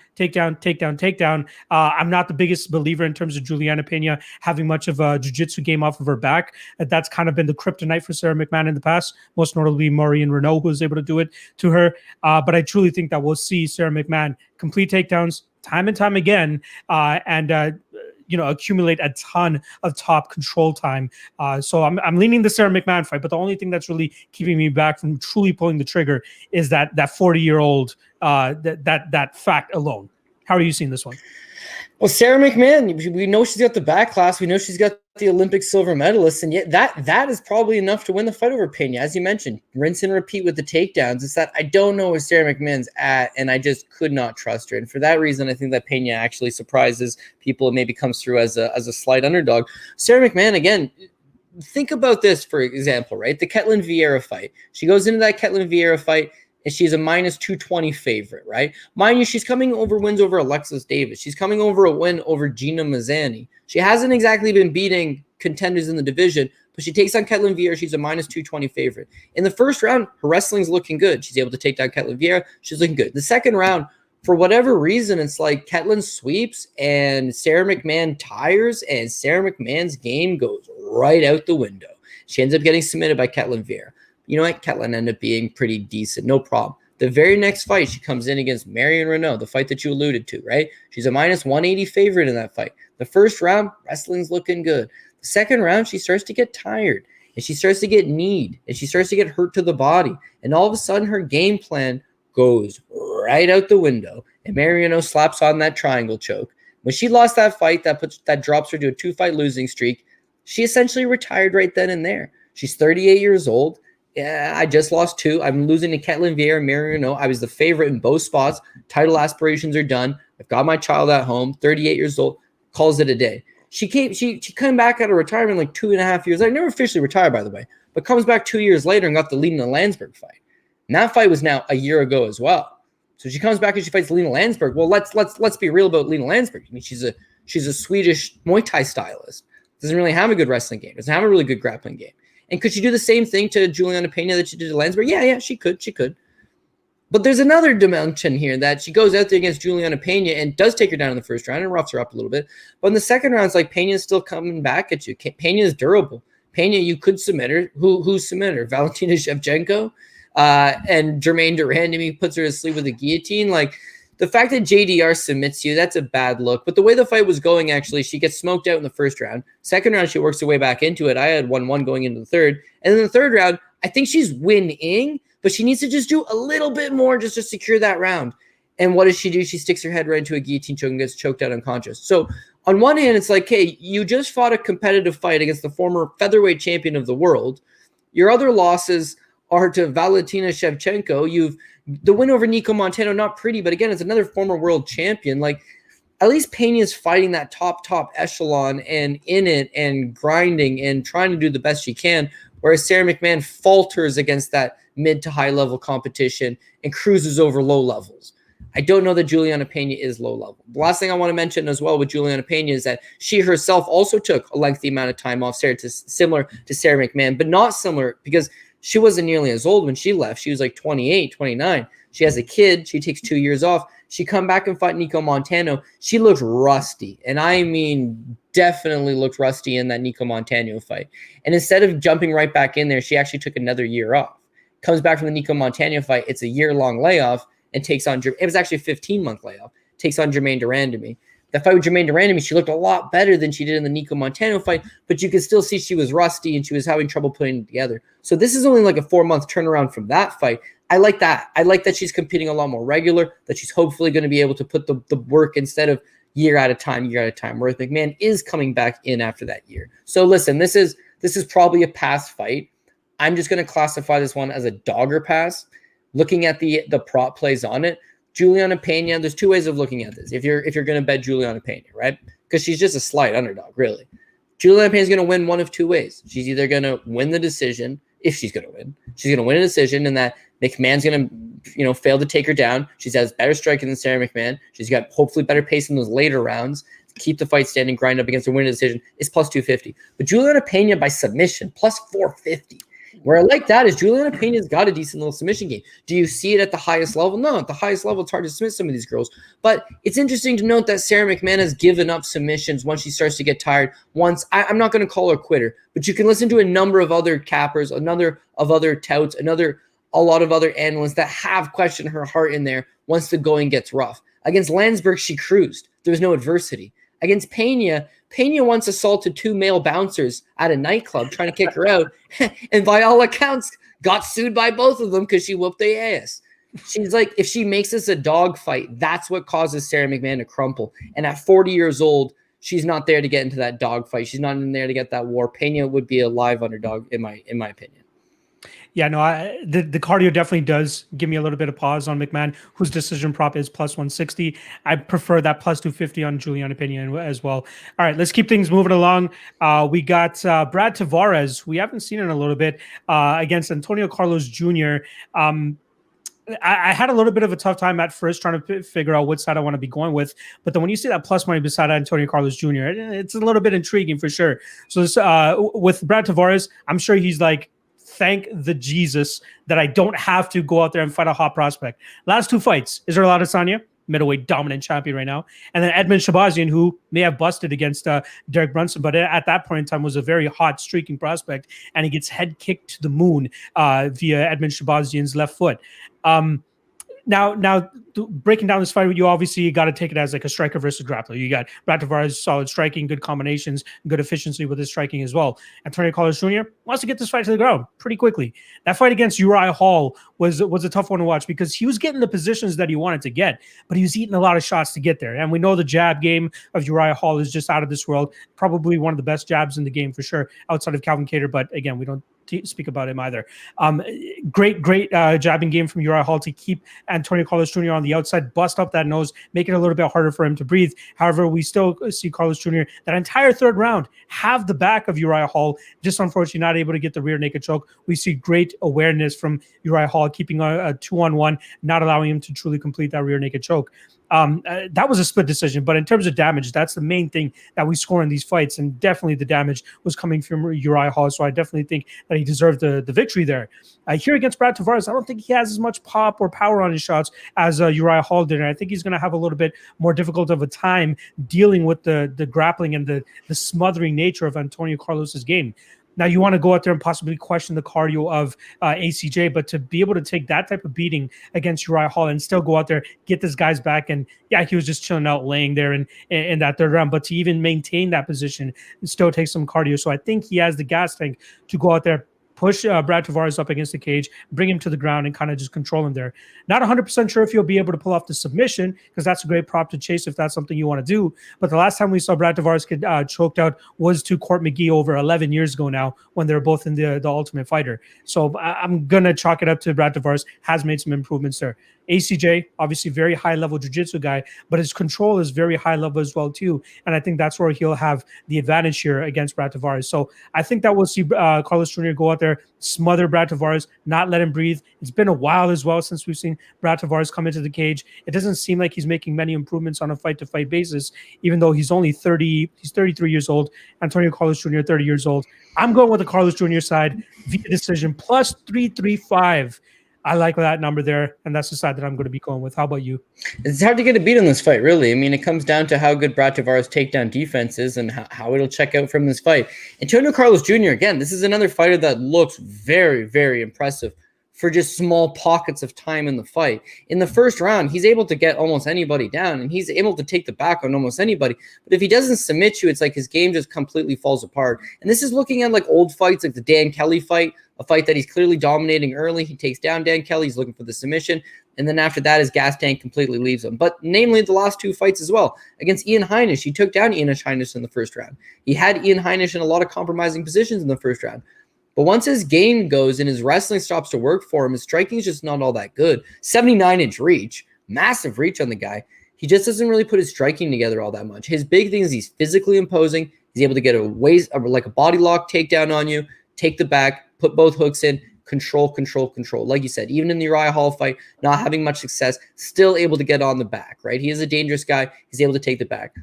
I'm not the biggest believer in terms of Juliana Pena having much of a jiu-jitsu game off of her back. That's kind of been the kryptonite for Sarah McMahon in the past, most notably Maureen Renault, who was able to do it to her. But I truly think that we'll see Sarah McMahon complete takedowns time and time again, and accumulate a ton of top control time. So I'm leaning the Sarah McMahon fight, but the only thing that's really keeping me back from truly pulling the trigger is that 40-year-old, that fact alone. How are you seeing this one? Well, Sarah McMahon, we know she's got the back class. We know she's got the Olympic silver medalist, and yet that is probably enough to win the fight over Pena. As you mentioned, rinse and repeat with the takedowns. It's that I don't know where Sarah McMahon's at, and I just could not trust her. And for that reason, I think that Pena actually surprises people and maybe comes through as a slight underdog. Sarah McMahon, again, think about this, for example, right? The Ketlin Vieira fight. She goes into that Ketlin Vieira fight, and she's a minus 220 favorite, right? Mind you, she's coming over wins over Alexis Davis. She's coming over a win over Gina Mazzani. She hasn't exactly been beating contenders in the division, but she takes on Ketlin Vieira. She's a minus 220 favorite. In the first round, her wrestling's looking good. She's able to take down Ketlin Vieira. She's looking good. The second round, for whatever reason, it's like Ketlin sweeps and Sarah McMahon tires, and Sarah McMahon's game goes right out the window. She ends up getting submitted by Ketlin Vieira. You know what? Ketlin ended up being pretty decent. No problem. The very next fight, she comes in against Marion Renault, the fight that you alluded to, right? She's a minus 180 favorite in that fight. The first round, wrestling's looking good. The second round, she starts to get tired, and she starts to get kneed, and she starts to get hurt to the body. And all of a sudden, her game plan goes right out the window, and Marion Renault slaps on that triangle choke. When she lost that fight, that drops her to a 2-fight losing streak. She essentially retired right then and there. She's 38 years old. Yeah, I just lost 2. I'm losing to Ketlin Vieira and Marion Renault. I was the favorite in both spots. Title aspirations are done. I've got my child at home, 38 years old, calls it a day. She came back out of retirement like 2.5 years. I never officially retired, by the way, but comes back 2 years later and got the Lena Landsberg fight. And that fight was now a year ago as well. So she comes back and she fights Lena Landsberg. Well, let's be real about Lena Landsberg. I mean, she's a Swedish Muay Thai stylist. Doesn't really have a good wrestling game. Doesn't have a really good grappling game. And could she do the same thing to Juliana Pena that she did to Landsberg? Yeah, she could. But there's another dimension here that she goes out there against Juliana Pena and does take her down in the first round and roughs her up a little bit. But in the second round, it's like Pena's still coming back at you. Pena is durable. Pena, you could submit her. Who submit her? Valentina Shevchenko and Jermaine Durandamy puts her to sleep with a guillotine. Like, the fact that JDR submits you, that's a bad look. But the way the fight was going, actually, she gets smoked out in the first round. Second round, she works her way back into it. I had 1-1 going into the third. And in the third round, I think she's winning, but she needs to just do a little bit more just to secure that round. And what does she do? She sticks her head right into a guillotine choke and gets choked out unconscious. So on one hand, it's like, hey, you just fought a competitive fight against the former featherweight champion of the world. Your other losses are to Valentina Shevchenko. The win over Nico Montano, not pretty, but again, it's another former world champion. Like, at least Pena is fighting that top echelon and in it and grinding and trying to do the best she can, whereas Sarah McMahon falters against that mid to high level competition and cruises over low levels. I don't know that Juliana Pena is low level. The last thing I want to mention as well with Juliana Pena is that she herself also took a lengthy amount of time off, similar to Sarah McMahon, but not similar because she wasn't nearly as old when she left. She was like 28, 29. She has a kid. She takes 2 years off. She come back and fight Nico Montano. She looked rusty. And I mean, definitely looked rusty in that Nico Montano fight. And instead of jumping right back in there, she actually took another year off. Comes back from the Nico Montano fight. It's a year-long layoff and takes on, it was actually a 15-month layoff, takes on Jermaine Durandamy. The fight with Jermaine Durandamy, she looked a lot better than she did in the Nico Montano fight, but you could still see she was rusty and she was having trouble putting it together. So this is only like a 4-month turnaround from that fight. I like that. I like that she's competing a lot more regular, that she's hopefully going to be able to put the work instead of year at a time, whereas McMahon is coming back in after that year. So listen, this is probably a pass fight. I'm just going to classify this one as a dogger pass. Looking at the prop plays on it, Juliana Pena, there's 2 ways of looking at this. If you're going to bet Juliana Pena, right? Because she's just a slight underdog, really. Juliana Pena is going to win one of 2 ways. She's either going to win the decision, if she's going to win. She's going to win a decision, and that McMahon's going to, fail to take her down. She has better striking than Sarah McMahon. She's got hopefully better pace in those later rounds. Keep the fight standing, grind up against her, win a decision is plus 250. But Juliana Pena by submission plus 450. Where I like that is Juliana Pena's got a decent little submission game. Do you see it at the highest level? No, at the highest level, it's hard to submit some of these girls. But it's interesting to note that Sarah McMahon has given up submissions once she starts to get tired. I'm not going to call her a quitter, but you can listen to a number of other cappers, other touts, a lot of other analysts that have questioned her heart in there once the going gets rough. Against Landsberg, she cruised. There was no adversity. Against Pena once assaulted 2 male bouncers at a nightclub trying to kick her out, and by all accounts, got sued by both of them because she whooped their ass. She's like, if she makes this a dog fight, that's what causes Sarah McMahon to crumple. And at 40 years old, she's not there to get into that dog fight. She's not in there to get that war. Pena would be a live underdog, in my opinion. Yeah, no, the cardio definitely does give me a little bit of pause on McMahon, whose decision prop is plus 160. I prefer that plus 250 on Juliana Pena as well. All right, let's keep things moving along. We got Brad Tavares. We haven't seen it in a little bit against Antonio Carlos Jr. I had a little bit of a tough time at first trying to figure out what side I want to be going with. But then when you see that plus money beside Antonio Carlos Jr., it's a little bit intriguing for sure. So this, with Brad Tavares, I'm sure he's like, thank the Jesus that I don't have to go out there and fight a hot prospect. Last 2 fights, Israel Adesanya, middleweight dominant champion right now, and then Edmund Shabazian, who may have busted against Derek Brunson, but at that point in time was a very hot streaking prospect, and he gets head kicked to the moon via Edmund Shabazian's left foot. Now, breaking down this fight, you obviously got to take it as like a striker versus grappler. You got Brad Tavares, solid striking, good combinations, good efficiency with his striking as well. Antonio Carlos Jr. wants to get this fight to the ground pretty quickly. That fight against Uriah Hall was a tough one to watch because he was getting the positions that he wanted to get, but he was eating a lot of shots to get there. And we know the jab game of Uriah Hall is just out of this world. Probably one of the best jabs in the game for sure, outside of Calvin Kattar. But again, we don't speak about him either. Great jabbing game from Uriah Hall to keep Antonio Carlos Jr. on the outside, bust up that nose, make it a little bit harder for him to breathe. However, we still see Carlos Jr. that entire third round have the back of Uriah Hall, just unfortunately not able to get the rear naked choke. We see great awareness from Uriah Hall, keeping a 2-on-1, not allowing him to truly complete that rear naked choke. That was a split decision, but in terms of damage, that's the main thing that we score in these fights, and definitely the damage was coming from Uriah Hall, so I definitely think that he deserved the victory there. Here against Brad Tavares, I don't think he has as much pop or power on his shots as Uriah Hall did, and I think he's going to have a little bit more difficult of a time dealing with the grappling and the smothering nature of Antonio Carlos's game. Now, you want to go out there and possibly question the cardio of ACJ, but to be able to take that type of beating against Uriah Hall and still go out there, get this guy's back, and yeah, he was just chilling out, laying there in that third round, but to even maintain that position and still take some cardio. So I think he has the gas tank to go out there, push Brad Tavares up against the cage, bring him to the ground, and kind of just control him there. Not 100% sure if he'll be able to pull off the submission, because that's a great prop to chase if that's something you want to do. But the last time we saw Brad Tavares get choked out was to Court McGee over 11 years ago now, when they were both in the Ultimate Fighter. So I'm going to chalk it up to Brad Tavares has made some improvements there. ACJ, obviously very high-level jiu-jitsu guy, but his control is very high level as well too, and I think that's where he'll have the advantage here against Brad Tavares. So I think that we'll see Carlos Jr. go out there, smother Brad Tavares, not let him breathe. It's been a while as well since we've seen Brad Tavares come into the cage. It doesn't seem like he's making many improvements on a fight-to-fight basis, even though he's only 30. He's 33 years old. Antonio Carlos Jr., 30 years old. I'm going with the Carlos Jr. side via decision, plus 335. I like that number there, and that's the side that I'm going to be going with. How about you? It's hard to get a beat on this fight, really. I mean, it comes down to how good Brad Tavares' takedown defense is and how it'll check out from this fight. Antonio Carlos Jr., again, this is another fighter that looks very, very impressive for just small pockets of time in the fight. In the first round, he's able to get almost anybody down, and he's able to take the back on almost anybody. But if he doesn't submit you, it's like his game just completely falls apart. And this is looking at like old fights, like the Dan Kelly fight, a fight that he's clearly dominating early. He takes down Dan Kelly. He's looking for the submission. And then after that, his gas tank completely leaves him. But namely the last two fights as well. Against Ian Heinisch, he took down Ian Heinisch in the first round. He had Ian Heinisch in a lot of compromising positions in the first round. But once his game goes and his wrestling stops to work for him, his striking is just not all that good. 79-inch reach, massive reach on the guy. He just doesn't really put his striking together all that much. His big thing is he's physically imposing. He's able to get like a body lock takedown on you, take the back, put both hooks in, control. Like you said, even in the Uriah Hall fight, not having much success, still able to get on the back, right? He is a dangerous guy. He's able to take the back.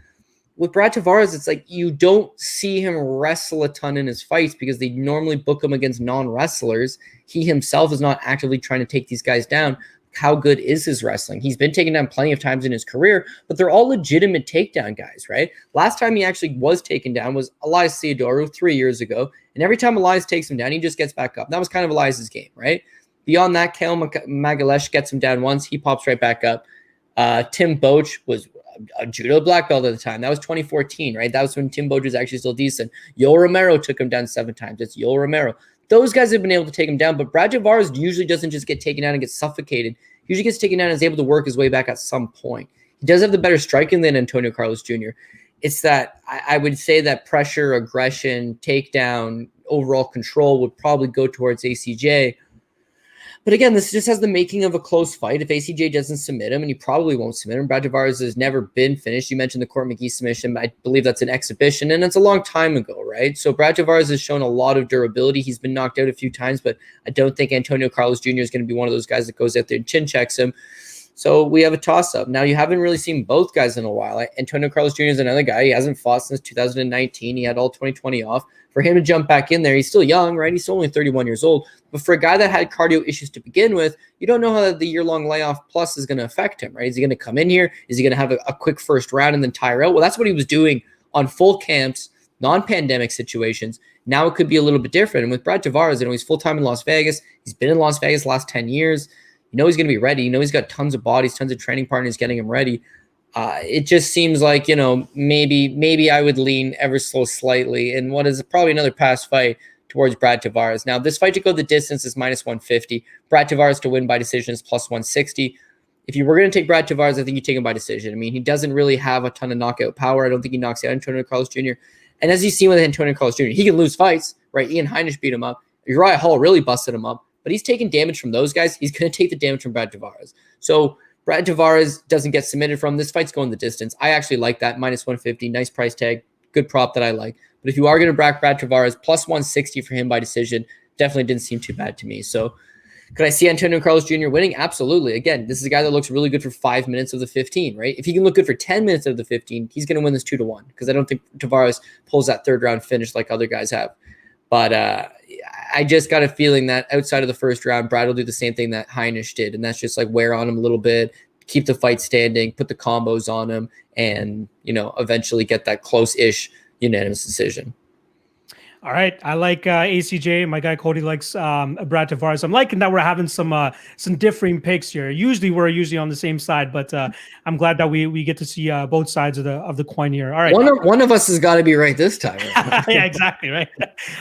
With Brad Tavares, it's like you don't see him wrestle a ton in his fights because they normally book him against non-wrestlers. He himself is not actively trying to take these guys down. How good is his wrestling? He's been taken down plenty of times in his career, but they're all legitimate takedown guys, right? Last time he actually was taken down was Elias Theodorou 3 years ago, and every time Elias takes him down, he just gets back up. That was kind of Elias's game, right? Beyond that, Kale Magalesh gets him down once. He pops right back up. Tim Boetsch was a judo black belt at the time. That was 2014, right? That was when Tim Boetsch was actually still decent. Yoel Romero took him down 7 times. It's Yoel Romero. Those guys have been able to take him down, but Brad Tavares usually doesn't just get taken down and get suffocated. He usually gets taken down and is able to work his way back at some point. He does have the better striking than Antonio Carlos Jr. It's that I would say that pressure, aggression, takedown, overall control would probably go towards ACJ. But again, this just has the making of a close fight. If ACJ doesn't submit him, and he probably won't submit him, Brad Tavares has never been finished. You mentioned the Court McGee submission. I believe that's an exhibition, and it's a long time ago, right? So Brad Tavares has shown a lot of durability. He's been knocked out a few times, but I don't think Antonio Carlos Jr. is going to be one of those guys that goes out there and chin checks him. So we have a toss-up. Now, you haven't really seen both guys in a while. Antonio Carlos Jr. is another guy. He hasn't fought since 2019. He had all 2020 off. For him to jump back in there, he's still young, right? He's still only 31 years old. But for a guy that had cardio issues to begin with, you don't know how the year-long layoff plus is going to affect him, right? Is he going to come in here? Is he going to have a quick first round and then tire out? Well, that's what he was doing on full camps, non-pandemic situations. Now it could be a little bit different. And with Brad Tavares, he's full-time in Las Vegas. He's been in Las Vegas the last 10 years. You know he's going to be ready. You know he's got tons of bodies, tons of training partners getting him ready. It just seems like, maybe I would lean ever so slightly in what is probably another past fight towards Brad Tavares. Now, this fight to go the distance is minus 150. Brad Tavares to win by decision is plus 160. If you were going to take Brad Tavares, I think you take him by decision. I mean, he doesn't really have a ton of knockout power. I don't think he knocks out Antonio Carlos Jr. And as you've seen with Antonio Carlos Jr., he can lose fights, right? Ian Heinisch beat him up. Uriah Hall really busted him up, but he's taking damage from those guys. He's going to take the damage from Brad Tavares. So Brad Tavares doesn't get submitted from. This fight's going the distance. I actually like that. Minus 150. Nice price tag. Good prop that I like. But if you are going to back Brad Tavares, plus 160 for him by decision, definitely didn't seem too bad to me. So could I see Antonio Carlos Jr. winning? Absolutely. Again, this is a guy that looks really good for 5 minutes of the 15, right? If he can look good for 10 minutes of the 15, he's going to win this 2-1 because I don't think Tavares pulls that third round finish like other guys have. But I just got a feeling that outside of the first round, Brad will do the same thing that Heinisch did, and that's just like wear on him a little bit, keep the fight standing, put the combos on him, and eventually get that close-ish unanimous decision. All right, I like ACJ. My guy Cody likes Brad Tavares. I'm liking that we're having some differing picks here. Usually we're on the same side, but I'm glad that we get to see both sides of the coin here. All right, one of us has got to be right this time. Yeah, exactly right.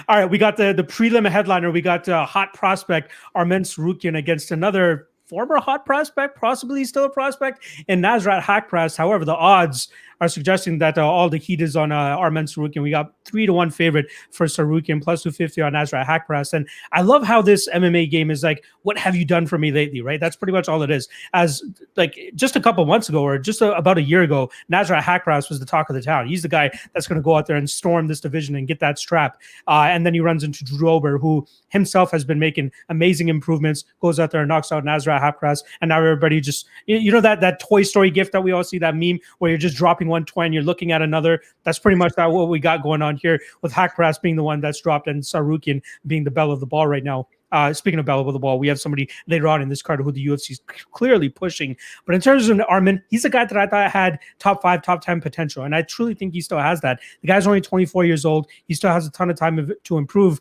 All right, we got the prelim headliner. We got hot prospect Armen Tsarukyan against another former hot prospect, possibly still a prospect, in Nasrat Haqparast. However, the odds are suggesting that all the heat is on Armen Tsarukyan. We got 3-1 favorite for Tsarukyan, plus 250 on Nasrat Haqparast. And I love how this MMA game is like, what have you done for me lately, right? That's pretty much all it is. As like just a couple months ago, or just about a year ago, Nasrat Haqparast was the talk of the town. He's the guy that's going to go out there and storm this division and get that strap. And then he runs into Drew Dober, who himself has been making amazing improvements, goes out there and knocks out Nasrat Haqparast. And now everybody just, that Toy Story gift that we all see, that meme where you're just dropping one toy and you're looking at another. That's pretty much what we got going on here, with Haqparast being the one that's dropped and Tsarukyan being the belle of the ball right now. Speaking of belle of the ball, we have somebody later on in this card who the UFC is clearly pushing. But in terms of Armen, he's a guy that I thought had top 5, top 10 potential, and I truly think he still has that. The guy's only 24 years old. He still has a ton of time to improve.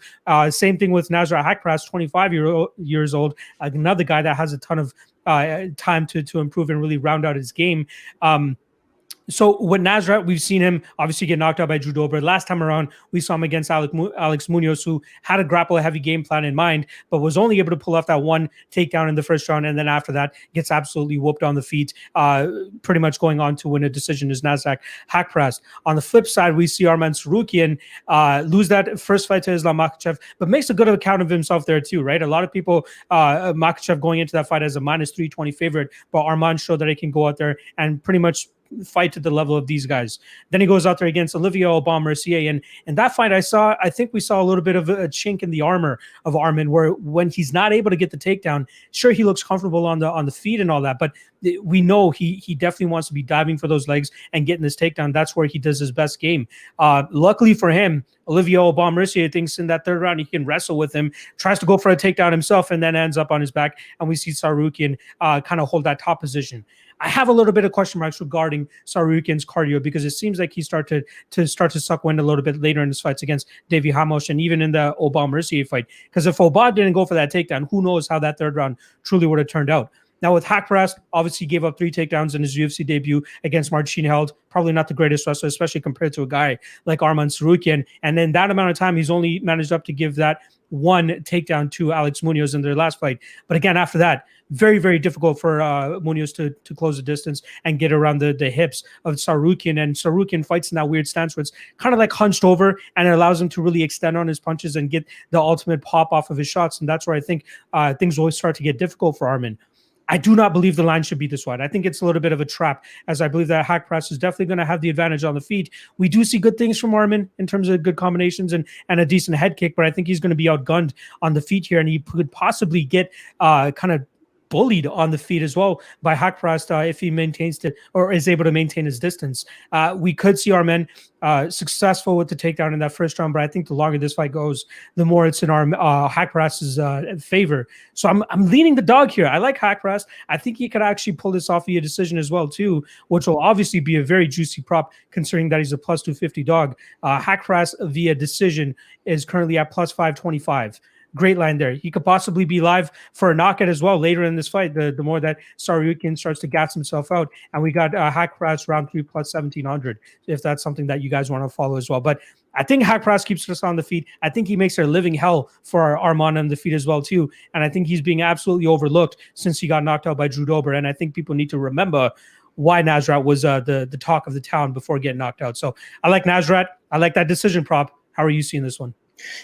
Same thing with Nasrat Haqparast, 25 years old. Another guy that has a ton of time to improve and really round out his game. So with Nasrat, we've seen him obviously get knocked out by Drew Dober. Last time around, we saw him against Alex Munoz, who had a grapple-heavy game plan in mind, but was only able to pull off that one takedown in the first round, and then after that, gets absolutely whooped on the feet, pretty much going on to win a decision as Nasrat Haqparast. On the flip side, we see Armen Tsarukyan lose that first fight to Islam Makhachev, but makes a good account of himself there too, right? A lot of people, Makhachev going into that fight as a minus 320 favorite, but Armen showed that he can go out there and pretty much fight to the level of these guys. Then he goes out there against Olivier Aubin-Mercier, and that fight I think we saw a little bit of a chink in the armor of Armen, where when he's not able to get the takedown, sure, he looks comfortable on the feet and all that, but we know he definitely wants to be diving for those legs and getting this takedown. That's where he does his best game. Luckily for him, Olivier Aubin-Mercier thinks in that third round he can wrestle with him, tries to go for a takedown himself, and then ends up on his back, and we see Tsarukyan kind of hold that top position. I have a little bit of question marks regarding Tsarukyan's cardio, because it seems like he started to suck wind a little bit later in his fights against Davy Hamosh and even in the Aubin-Mercier fight. Because if Aubin didn't go for that takedown, who knows how that third round truly would have turned out. Now with Haqparast, obviously gave up 3 takedowns in his UFC debut against Marcin Held. Probably not the greatest wrestler, especially compared to a guy like Armen Tsarukyan. And in that amount of time, he's only managed up to give that 1 takedown to Alex Munoz in their last fight. But again, after that, very, very difficult for Munoz to close the distance and get around the hips of Tsarukyan. And Tsarukyan fights in that weird stance where it's kind of like hunched over, and it allows him to really extend on his punches and get the ultimate pop off of his shots. And that's where I think things always start to get difficult for Armen. I do not believe the line should be this wide. I think it's a little bit of a trap, as I believe that Haqparast is definitely going to have the advantage on the feet. We do see good things from Armen in terms of good combinations and a decent head kick, but I think he's going to be outgunned on the feet here, and he could possibly get kind of bullied on the feet as well by Haqparast if he maintains it or is able to maintain his distance. We could see Armen successful with the takedown in that first round, but I think the longer this fight goes, the more it's in Haqparast's favor. So I'm leaning the dog here. I like Haqparast. I think he could actually pull this off via decision as well too, which will obviously be a very juicy prop considering that he's a plus 250 dog. Haqparast via decision is currently at plus 525. Great line there. He could possibly be live for a knockout as well later in this fight, the more that Tsarukyan starts to gas himself out. And we got Haqparast round 3 plus 1700, if that's something that you guys want to follow as well. But I think Haqparast keeps us on the feet. I think he makes it a living hell for Armen on the feet as well too. And I think he's being absolutely overlooked since he got knocked out by Drew Dober. And I think people need to remember why Nasrat was the talk of the town before getting knocked out. So I like Nasrat. I like that decision prop. How are you seeing this one?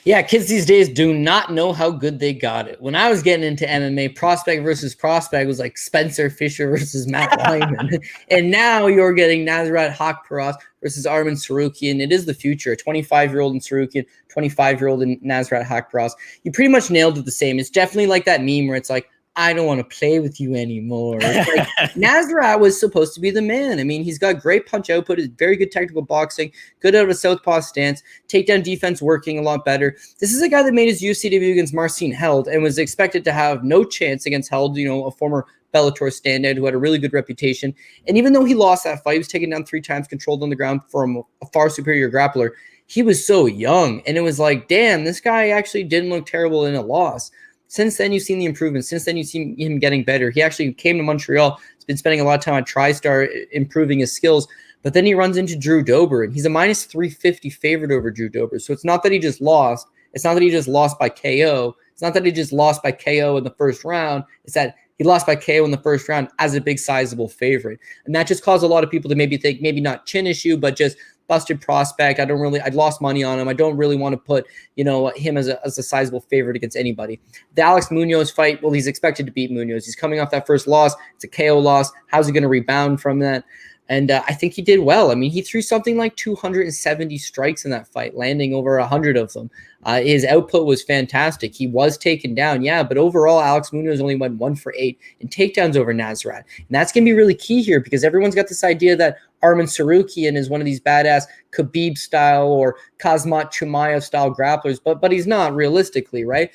Yeah, kids these days do not know how good they got it. When I was getting into MMA, prospect versus prospect was like Spencer Fisher versus Matt Lyman. And now you're getting Nasrat Haqparast versus Arman Tsarukyan. It is the future. A 25-year-old in Tsarukyan, 25-year-old in Nasrat Haqparast. You pretty much nailed it the same. It's definitely like that meme where it's like, I don't want to play with you anymore. It's like Nasrat was supposed to be the man. I mean, he's got great punch output, is very good technical boxing, good out of a southpaw stance, takedown defense working a lot better. This is a guy that made his UFC debut against Marcin Held and was expected to have no chance against Held, a former Bellator standout who had a really good reputation. And even though he lost that fight, he was taken down 3 times, controlled on the ground from a far superior grappler. He was so young, and it was like, damn, this guy actually didn't look terrible in a loss. Since then, you've seen the improvements. Since then, you've seen him getting better. He actually came to Montreal. He's been spending a lot of time at TriStar, improving his skills. But then he runs into Drew Dober, and he's a minus 350 favorite over Drew Dober. So it's not that he just lost. It's not that he just lost by KO. It's not that he just lost by KO in the first round. It's that he lost by KO in the first round as a big sizable favorite. And that just caused a lot of people to maybe think, maybe not chin issue, but just busted prospect. I'd lost money on him. I don't really want to put, him as a sizable favorite against anybody. The Alex Munoz fight, well, he's expected to beat Munoz. He's coming off that first loss. It's a KO loss. How's he going to rebound from that? And I think he did well. I mean, he threw something like 270 strikes in that fight, landing over 100 of them. His output was fantastic. He was taken down, yeah, but overall, Alex Munoz only went 1 for 8 in takedowns over Nasrat. And that's going to be really key here because everyone's got this idea that Arman Tsarukyan is one of these badass Khabib style or Kazmat Chimaev style grapplers, but he's not realistically, right?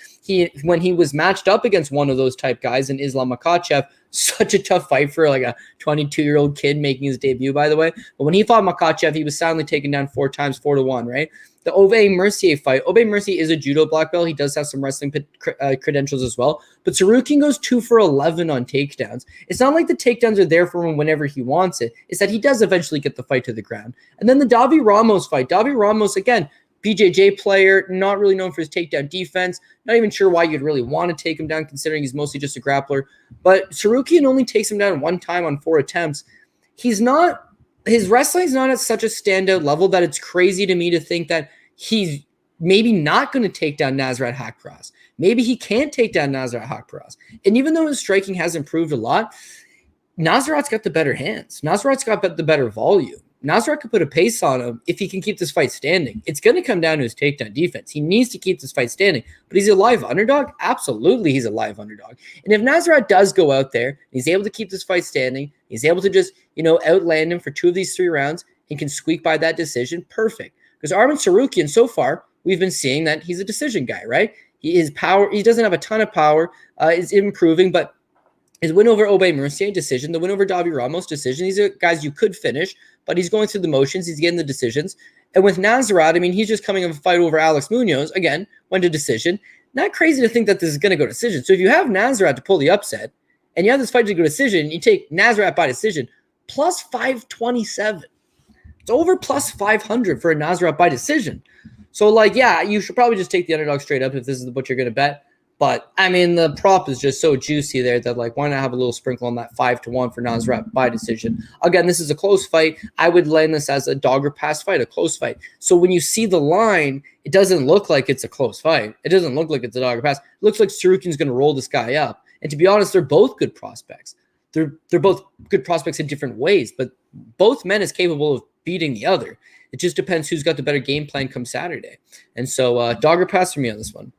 When he was matched up against one of those type guys in Islam Makhachev, such a tough fight for like a 22-year-old kid making his debut, by the way. But when he fought Makhachev, he was soundly taken down 4 times, 4-1, right? The Ove Mercier fight. Ove Mercier is a judo black belt. He does have some wrestling credentials as well. But Tsarukyan goes 2 for 11 on takedowns. It's not like the takedowns are there for him whenever he wants it. It's that he does eventually get the fight to the ground. And then the Davi Ramos fight. Davi Ramos, again, BJJ player, not really known for his takedown defense. Not even sure why you'd really want to take him down considering he's mostly just a grappler. But Tsarukyan only takes him down 1 time on 4 attempts. His wrestling's not at such a standout level that it's crazy to me to think that he's maybe not going to take down Nasrat Haqparast. Maybe he can't take down Nasrat Haqparast. And even though his striking has improved a lot, Nasrat's got the better hands. Nasrat's got the better volume. Nasrat could put a pace on him if he can keep this fight standing. It's going to come down to his takedown defense. He needs to keep this fight standing. But he's a live underdog? Absolutely, he's a live underdog. And if Nasrat does go out there, he's able to keep this fight standing, he's able to just, outland him for 2 of these 3 rounds and can squeak by that decision, perfect. Because Arman Tsarukyan, so far, we've been seeing that he's a decision guy, right? His power, he doesn't have a ton of power, is improving, but his win over Ove Mercier, decision. The win over Davi Ramos, decision. These are guys you could finish, but he's going through the motions. He's getting the decisions. And with Nasrat, I mean, he's just coming of a fight over Alex Munoz. Again, went to decision. Not crazy to think that this is going to go decision. So if you have Nasrat to pull the upset, and you have this fight to go decision, you take Nasrat by decision, plus 527. It's over plus 500 for a Nasrat by decision. So, you should probably just take the underdog straight up if this is what you're going to bet. But, I mean, the prop is just so juicy there that, why not have a little sprinkle on that 5-1 for Nasrat by decision? Again, this is a close fight. I would land this as a dog or pass fight, a close fight. So when you see the line, it doesn't look like it's a close fight. It doesn't look like it's a dog or pass. It looks like Tsarukyan's going to roll this guy up. And to be honest, they're both good prospects. They're both good prospects in different ways, but both men is capable of beating the other. It just depends who's got the better game plan come Saturday. And so dog or pass for me on this one.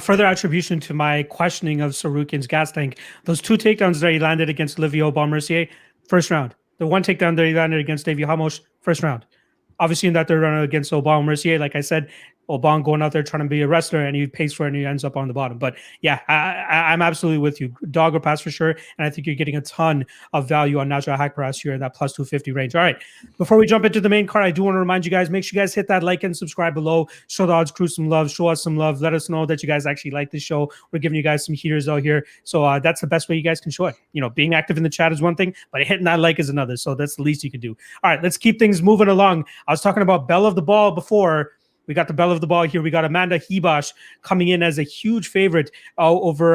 Further attribution to my questioning of Tsarukyan's gas tank. Those 2 takedowns that he landed against Olivier Aubin-Mercier, first round. The 1 takedown that he landed against Davy Ramos, first round. Obviously, in that third round against Aubin-Mercier, like I said, Aubin going out there trying to be a wrestler and he pays for it and he ends up on the bottom. But yeah, I'm absolutely with you. Dog or pass for sure. And I think you're getting a ton of value on Nasrat Haqparast here in that plus 250 range. All right. Before we jump into the main card, I do want to remind you guys, make sure you guys hit that like and subscribe below. Show the Odds Crew some love. Show us some love. Let us know that you guys actually like this show. We're giving you guys some heaters out here. So that's the best way you guys can show it. Being active in the chat is one thing, but hitting that like is another. So that's the least you can do. All right, let's keep things moving along. I was talking about bell of the ball before. We got the bell of the ball here. We got Amanda Ribas coming in as a huge favorite over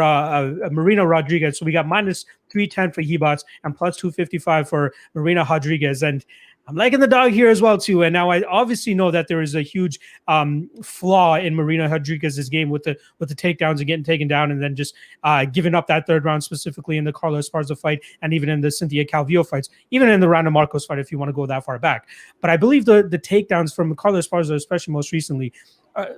Marina Rodriguez. So we got minus 310 for Ribas and plus 255 for Marina Rodriguez. And I'm liking the dog here as well too. And now I obviously know that there is a huge flaw in Marina Rodriguez's game with the takedowns and getting taken down, and then just giving up that third round, specifically in the Carla Esparza fight, and even in the Cynthia Calvillo fights, even in the Randa Marcos fight, if you want to go that far back. But I believe the takedowns from Carla Esparza, especially most recently,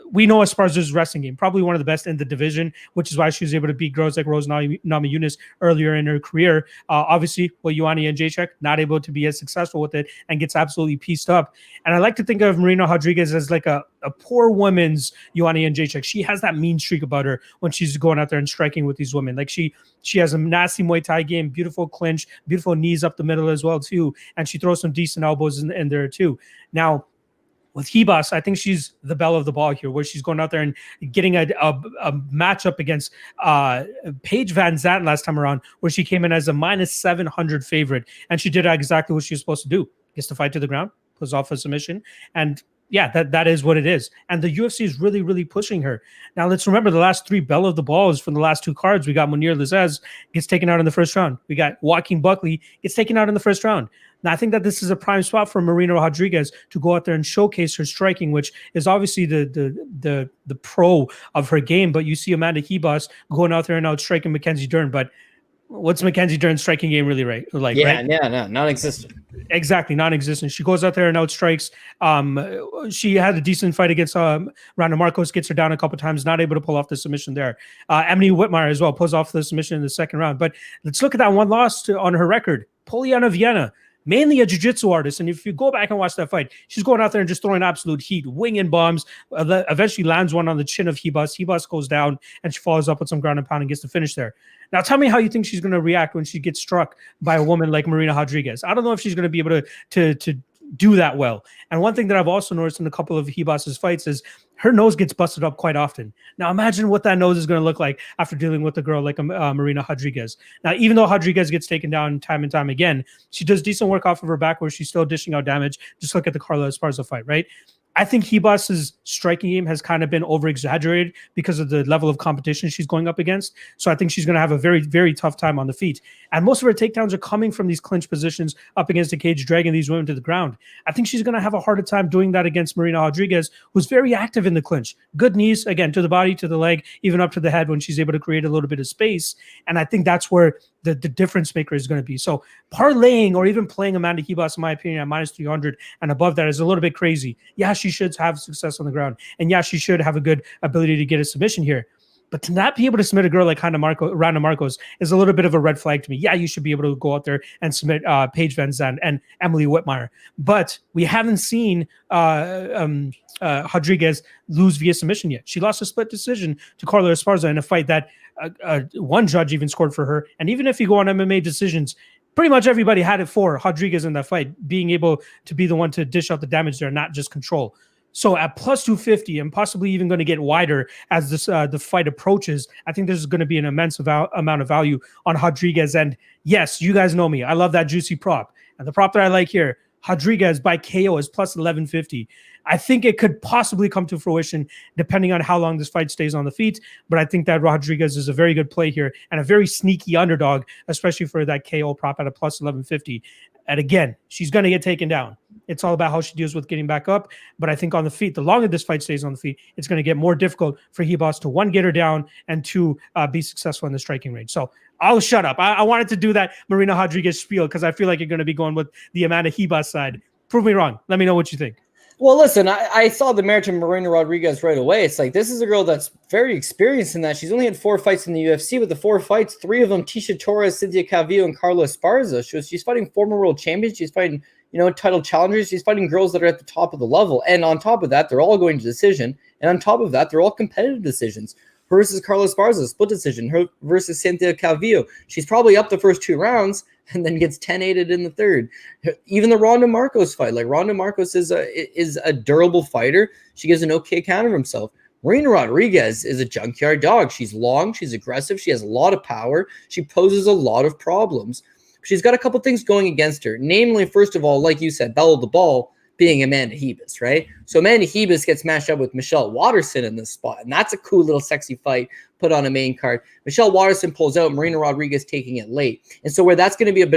we know Esparza's wrestling game, probably one of the best in the division, which is why she was able to beat girls like Rose Namajunas earlier in her career. Obviously, Joanna Jędrzejczyk not able to be as successful with it and gets absolutely pieced up. And I like to think of Marina Rodriguez as like a poor woman's Joanna Jędrzejczyk. She has that mean streak about her when she's going out there and striking with these women. Like she has a nasty Muay Thai game, beautiful clinch, beautiful knees up the middle as well too, and she throws some decent elbows in there too. Now, with Ribas, I think she's the belle of the ball here, where she's going out there and getting a matchup against Paige Van Zandt last time around, where she came in as a -700 favorite, and she did exactly what she was supposed to do: gets the fight to the ground, pulls off a submission, and yeah, that is what it is. And the UFC is really, really pushing her. Now, let's remember the last three belle of the balls from the last two cards. We got Munir Lazzez gets taken out in the first round. We got Joaquin Buckley gets taken out in the first round. Now, I think that this is a prime spot for Marina Rodriguez to go out there and showcase her striking, which is obviously the pro of her game. But you see Amanda Ribas going out there and out striking Mackenzie Dern. But what's Mackenzie Dern's striking game really like? Yeah, right? no, non-existent. Exactly, non-existent. She goes out there and outstrikes. She had a decent fight against Randa Marcos, gets her down a couple times, not able to pull off the submission there. Emily Whitmire as well pulls off the submission in the second round. But let's look at that one loss on her record. Poliana Viana, mainly a jiu-jitsu artist. And if you go back and watch that fight, she's going out there and just throwing absolute heat, winging bombs, eventually lands one on the chin of Ribas. Ribas goes down and she follows up with some ground and pound and gets the finish there. Now, tell me how you think she's going to react when she gets struck by a woman like Marina Rodriguez. I don't know if she's going to be able to do that well. And one thing that I've also noticed in a couple of Ribas's fights is her nose gets busted up quite often. Now, imagine what that nose is going to look like after dealing with a girl like Marina Rodriguez. Now, even though Rodriguez gets taken down time and time again, she does decent work off of her back where she's still dishing out damage. Just look at the Carla Esparza fight, right? I think Ribas's striking game has kind of been over-exaggerated because of the level of competition she's going up against. So I think she's going to have a very, very tough time on the feet. And most of her takedowns are coming from these clinch positions up against the cage, dragging these women to the ground. I think she's going to have a harder time doing that against Marina Rodriguez, who's very active in the clinch. Good knees, again, to the body, to the leg, even up to the head when she's able to create a little bit of space. And I think that's where the difference maker is going to be. So parlaying or even playing Amanda Ribas, in my opinion, at -300 and above that is a little bit crazy. Yeah, she should have success on the ground. And yeah, she should have a good ability to get a submission here. But to not be able to submit a girl like Randa Marcos is a little bit of a red flag to me. Yeah, you should be able to go out there and submit Paige Van Zandt and Emily Whitmire. But we haven't seen Rodriguez lose via submission yet. She lost a split decision to Carla Esparza in a fight that one judge even scored for her. And even if you go on MMA decisions, pretty much everybody had it for Rodriguez in that fight, being able to be the one to dish out the damage there, not just control. So at +250 and possibly even going to get wider as this the fight approaches, I think there's going to be an immense amount of value on Rodriguez. And yes, you guys know me. I love that juicy prop. And the prop that I like here, Rodriguez by KO is +1150. I think it could possibly come to fruition depending on how long this fight stays on the feet. But I think that Rodriguez is a very good play here and a very sneaky underdog, especially for that KO prop at a +1150. And again, she's going to get taken down. It's all about how she deals with getting back up. But I think on the feet, the longer this fight stays on the feet, it's going to get more difficult for Ribas to, one, get her down, and two, be successful in the striking range. So I'll shut up. I wanted to do that Marina Rodriguez spiel because I feel like you're going to be going with the Amanda Ribas side. Prove me wrong. Let me know what you think. Well, listen, I saw the merit of Marina Rodriguez right away. It's like, this is a girl that's very experienced in that. She's only had 4 fights in the UFC, but the 4 fights, 3 of them, Tecia Torres, Cynthia Calvillo, and Carla Esparza. She's fighting former world champions. She's fighting, title challengers. She's fighting girls that are at the top of the level. And on top of that, they're all going to decision. And on top of that, they're all competitive decisions. Her versus Carla Esparza, split decision. Her versus Cynthia Calvillo. She's probably up the first 2 rounds and then gets 10-8'd in the third. Even the Randa Marcos fight. Like, Randa Marcos is a durable fighter. She gives an okay count of herself. Marina Rodriguez is a junkyard dog. She's long. She's aggressive. She has a lot of power. She poses a lot of problems. She's got a couple things going against her. Namely, first of all, like you said, belle of the ball. being Amanda Hebus, right? So Amanda Hebus gets matched up with Michelle Watterson in this spot, and that's a cool little sexy fight put on a main card. Michelle Watterson pulls out, Marina Rodriguez taking it late. And so where that's going to be a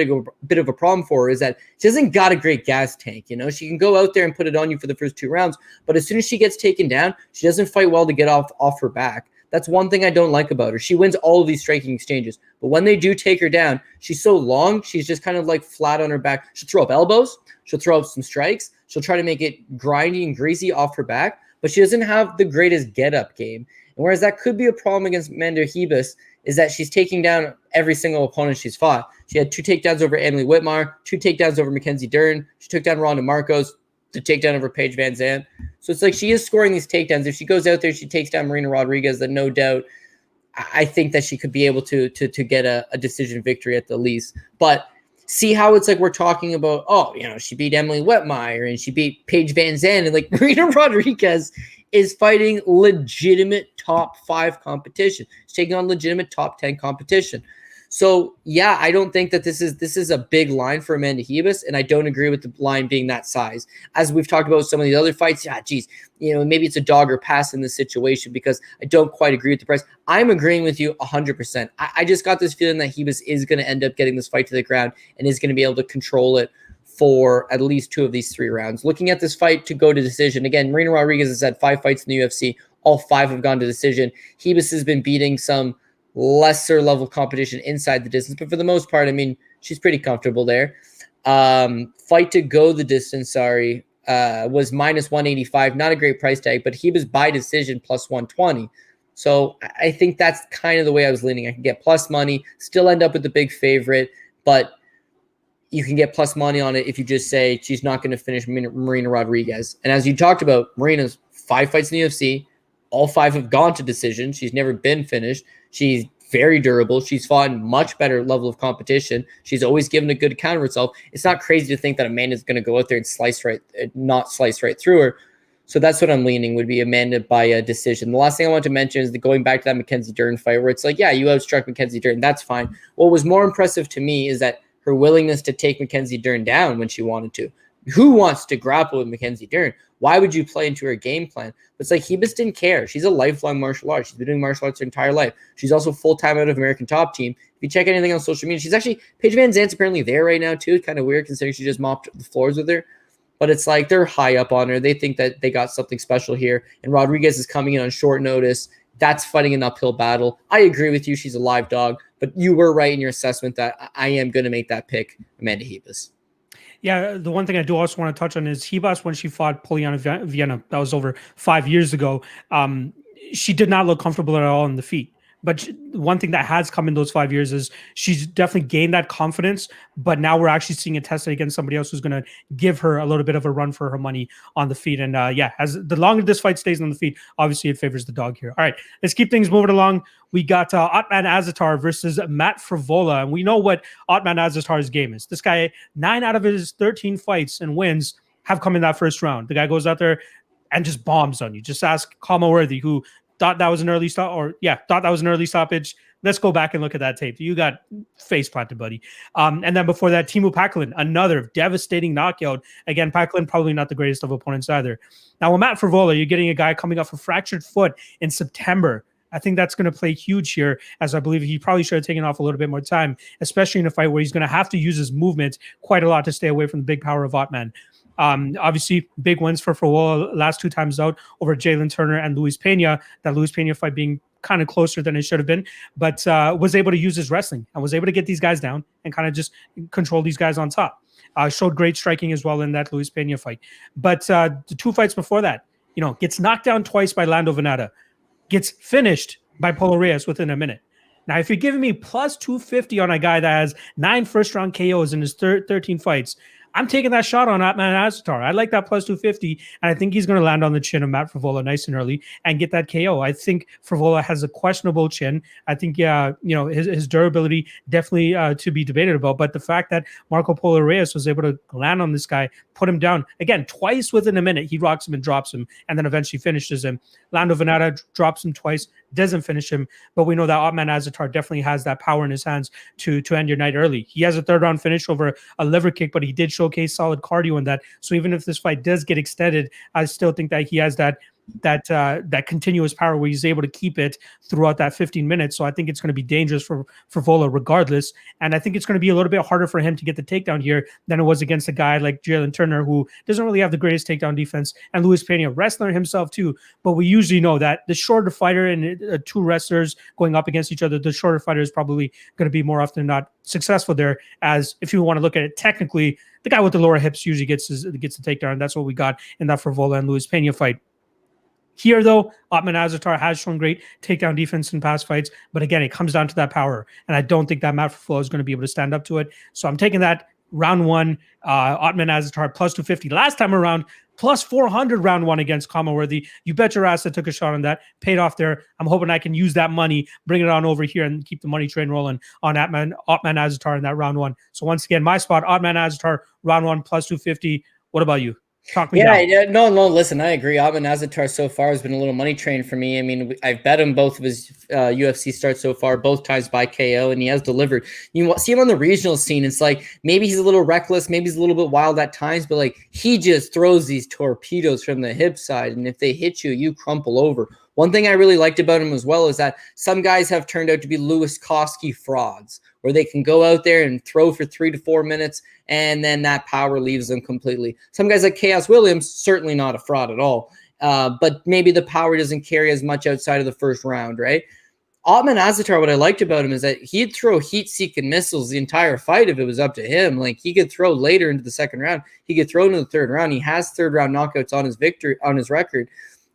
bit of a problem for her is that she hasn't got a great gas tank. You know, she can go out there and put it on you for the first 2 rounds, but as soon as she gets taken down, she doesn't fight well to get off her back. That's one thing I don't like about her. She wins all of these striking exchanges, but when they do take her down, she's so long, she's just kind of like flat on her back. She'll throw up elbows, she'll throw up some strikes, she'll try to make it grindy and greasy off her back, but she doesn't have the greatest get-up game. And whereas that could be a problem against Amanda Hebus, is that she's taking down every single opponent she's fought. She had 2 takedowns over Emily Whitmire, 2 takedowns over Mackenzie Dern. She took down Ronda Marcos, the takedown over Paige Van Zandt. So it's like she is scoring these takedowns. If she goes out there, she takes down Marina Rodriguez, then no doubt I think that she could be able to get a decision victory at the least. But see how it's like we're talking about, oh, you know, she beat Emily Whitmire and she beat Paige Van Zandt, and like Marina Rodriguez is fighting legitimate top 5 competition. She's taking on legitimate top 10 competition. So yeah, I don't think that this is a big line for Amanda Hebus, and I don't agree with the line being that size. As we've talked about some of the other fights, you know, maybe it's a dog or pass in this situation because I don't quite agree with the price. I'm agreeing with you 100%. I just got this feeling that Hebus is going to end up getting this fight to the ground and is going to be able to control it for at least 2 of these 3 rounds. Looking at this fight to go to decision, again, Marina Rodriguez has had 5 fights in the UFC. All 5 have gone to decision. Hebus has been beating some lesser level competition inside the distance, but for the most part, I mean, she's pretty comfortable there. Fight to go the distance, was minus 185. Not a great price tag, but he was by decision plus 120. So I think that's kind of the way I was leaning. I can get plus money, still end up with the big favorite, but you can get plus money on it if you just say she's not going to finish Marina Rodriguez. And as you talked about, Marina's 5 fights in the UFC. All 5 have gone to decision. She's never been finished. She's very durable. She's fought in much better level of competition. She's always given a good counter herself. It's not crazy to think that Amanda's going to go out there and not slice right through her. So that's what I'm leaning, would be Amanda by a decision. The last thing I want to mention is going back to that Mackenzie Dern fight where it's like, yeah, you outstruck Mackenzie Dern. That's fine. What was more impressive to me is that her willingness to take Mackenzie Dern down when she wanted to. Who wants to grapple with Mackenzie Dern? Why would you play into her game plan? But it's like Hebus didn't care. She's a lifelong martial artist. She's been doing martial arts her entire life. She's also full-time out of American Top Team. If you check anything on social media, she's actually, Paige Van Zandt's apparently there right now too. Kind of weird considering she just mopped the floors with her. But it's like they're high up on her. They think that they got something special here. And Rodriguez is coming in on short notice. That's fighting an uphill battle. I agree with you. She's a live dog. But you were right in your assessment that I am going to make that pick, Amanda Hebus. Yeah, the one thing I do also want to touch on is Hebus when she fought Poliana Vienna. That was over 5 years ago. She did not look comfortable at all in the feet. But one thing that has come in those 5 years is she's definitely gained that confidence. But now we're actually seeing it tested against somebody else who's going to give her a little bit of a run for her money on the feet. And as the longer this fight stays on the feet, obviously it favors the dog here. All right, let's keep things moving along. We got Ottman Azaitar versus Matt Frevola. And we know what Ottman Azaitar's game is. This guy, 9 out of his 13 fights and wins have come in that first round. The guy goes out there and just bombs on you. Just ask Kama Worthy, who thought that was an early stoppage. Let's go back and look at that tape. You got face planted, buddy. And then before that, Teemu Packalén, another devastating knockout. Again, Packalén probably not the greatest of opponents either. Now, with Matt Frevola, you're getting a guy coming off a fractured foot in September. I think that's going to play huge here, as I believe he probably should have taken off a little bit more time, especially in a fight where he's going to have to use his movement quite a lot to stay away from the big power of Ottman. Obviously, big wins for Frevola last 2 times out over Jalen Turner and Luis Pena. That Luis Pena fight being kind of closer than it should have been, but was able to use his wrestling and was able to get these guys down and kind of just control these guys on top. Showed great striking as well in that Luis Pena fight. But the 2 fights before that, gets knocked down twice by Lando Venata, gets finished by Polo Reyes within a minute. Now, if you're giving me plus 250 on a guy that has 9 first-round KOs in his 13 fights, I'm taking that shot on Ottman Azaitar. I like that plus 250, and I think he's going to land on the chin of Matt Frevola nice and early and get that KO. I think Frevola has a questionable chin. I think, his durability definitely to be debated about, but the fact that Marco Polo Reyes was able to land on this guy, put him down, again, twice within a minute, he rocks him and drops him, and then eventually finishes him. Lando Venata drops him twice, doesn't finish him. But we know that Otman Azatar definitely has that power in his hands to end your night early. He has a third round finish over a liver kick, but he did showcase solid cardio in that. So even if this fight does get extended, I still think that he has that continuous power where he's able to keep it throughout that 15 minutes. So I think it's going to be dangerous for Vola regardless. And I think it's going to be a little bit harder for him to get the takedown here than it was against a guy like Jalen Turner, who doesn't really have the greatest takedown defense, and Luis Pena, wrestler himself too. But we usually know that the shorter fighter and two wrestlers going up against each other, the shorter fighter is probably going to be more often than not successful there. As if you want to look at it technically, the guy with the lower hips usually gets the takedown. And that's what we got in that Frevola and Luis Pena fight. Here, though, Otman Azatar has shown great takedown defense in past fights, but again, it comes down to that power, and I don't think that Matt Frevola is going to be able to stand up to it. So I'm taking that round one, Otman Azatar plus 250. Last time around, plus 400 round one against Kamaworthy. You bet your ass I took a shot on that. Paid off there. I'm hoping I can use that money, bring it on over here, and keep the money train rolling on Otman Azatar in that round one. So once again, my spot, Otman Azatar, round one, plus 250. What about you? Talk me down. Yeah, no, listen, I agree. Otman Azatar so far has been a little money train for me. I mean, I've bet him both of his UFC starts so far, both times by KO, and he has delivered. You see him on the regional scene. It's like maybe he's a little reckless, maybe he's a little bit wild at times, but like he just throws these torpedoes from the hip side, and if they hit you, you crumple over. One thing I really liked about him as well is that some guys have turned out to be Louis Koski frauds, where they can go out there and throw for 3 to 4 minutes, and then that power leaves them completely. Some guys like Chaos Williams, certainly not a fraud at all, but maybe the power doesn't carry as much outside of the first round, right? Otman Azatar, what I liked about him is that he'd throw heat-seeking missiles the entire fight if it was up to him. Like, he could throw later into the second round. He could throw into the third round. He has third-round knockouts on his record.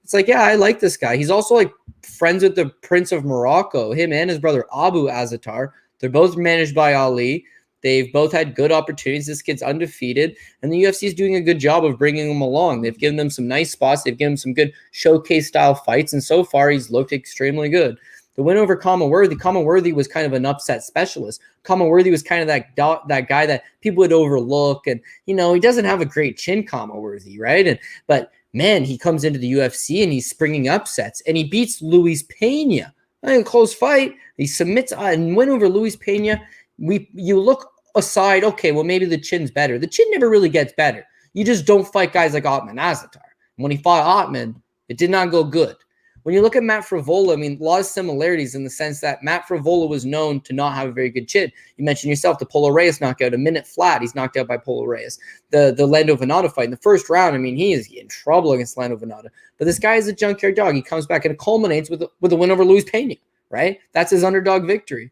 It's like, yeah, I like this guy. He's also like friends with the Prince of Morocco, him and his brother Abu Azatar. They're both managed by Ali. They've both had good opportunities. This kid's undefeated, and the UFC is doing a good job of bringing him along. They've given them some nice spots. They've given him some good showcase-style fights, and so far he's looked extremely good. The win over Kamaworthy was kind of an upset specialist. Kamaworthy was kind of that guy that people would overlook, and, you know, he doesn't have a great chin, Kamaworthy, right? But man, he comes into the UFC and he's springing upsets, and he beats Luis Pena. A close fight. He submits and win over Luis Pena. You look aside, okay, well, maybe the chin's better. The chin never really gets better. You just don't fight guys like Otman Azatar. When he fought Otman, it did not go good. When you look at Matt Frevola, I mean, a lot of similarities in the sense that Matt Frevola was known to not have a very good chin. You mentioned yourself, the Polo Reyes knockout, a minute flat. He's knocked out by Polo Reyes. The Lando Venata fight in the first round, I mean, he is in trouble against Lando Venata. But this guy is a junkyard dog. He comes back and it culminates with a win over Luis Pena, right? That's his underdog victory.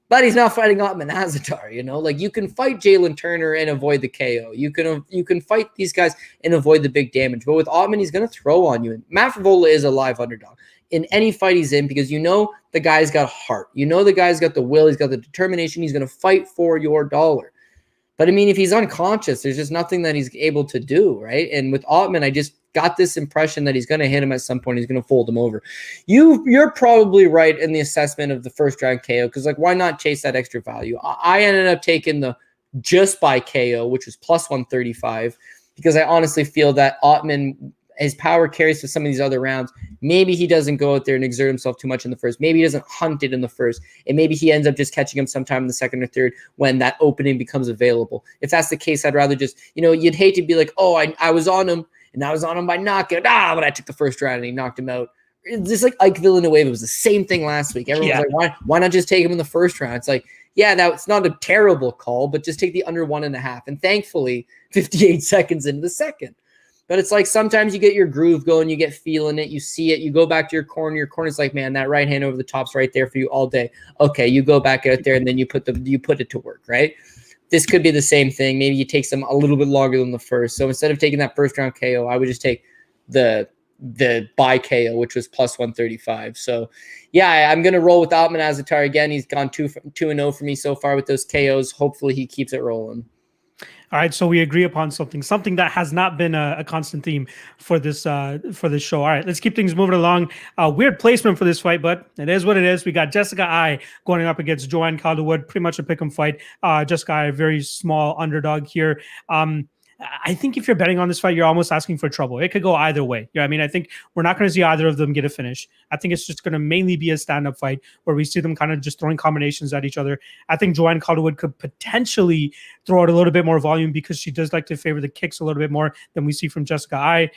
But he's not fighting Otman Azatar, you know? Like, you can fight Jalen Turner and avoid the KO. You can fight these guys and avoid the big damage. But with Otman, he's going to throw on you. And Matt Frevola is a live underdog in any fight he's in, because you know the guy's got heart. You know the guy's got the will. He's got the determination. He's going to fight for your dollar. But, I mean, if he's unconscious, there's just nothing that he's able to do, right? And with Otman, I just got this impression that he's going to hit him at some point. He's going to fold him over. You're probably right in the assessment of the first round KO, because, like, why not chase that extra value? I ended up taking the just by KO, which was plus 135, because I honestly feel that Otman, his power carries to some of these other rounds. Maybe he doesn't go out there and exert himself too much in the first. Maybe he doesn't hunt it in the first. And maybe he ends up just catching him sometime in the second or third when that opening becomes available. If that's the case, I'd rather just, you know, you'd hate to be like, oh, I was on him, and I was on him by knockout. But I took the first round and he knocked him out. It's just like Ike Villanueva. It was the same thing last week. Everyone was like, why not just take him in the first round? It's like, yeah, that's not a terrible call, but just take the under 1.5. And thankfully, 58 seconds into the second. But it's like sometimes you get your groove going, you get feeling it, you see it, you go back to your corner's like, man, that right hand over the top's right there for you all day. Okay, you go back out there and then you put it to work, right? This could be the same thing. Maybe you take some a little bit longer than the first. So instead of taking that first round KO, I would just take the by KO, which was plus 135. So yeah, I'm gonna roll with Otman Azatar again. He's gone 2-0 for me so far with those KOs. Hopefully he keeps it rolling. All right, so we agree upon something that has not been a constant theme for this show. All right, let's keep things moving along. Weird placement for this fight, but it is what it is. We got Jessica Eye going up against Joanne Calderwood, pretty much a pick'em fight. Jessica Eye, a very small underdog here. I think if you're betting on this fight, you're almost asking for trouble. It could go either way. Yeah, I mean, I think we're not going to see either of them get a finish. I think it's just going to mainly be a stand-up fight where we see them kind of just throwing combinations at each other. I think Joanne Calderwood could potentially throw out a little bit more volume because she does like to favor the kicks a little bit more than we see from Jessica Eye.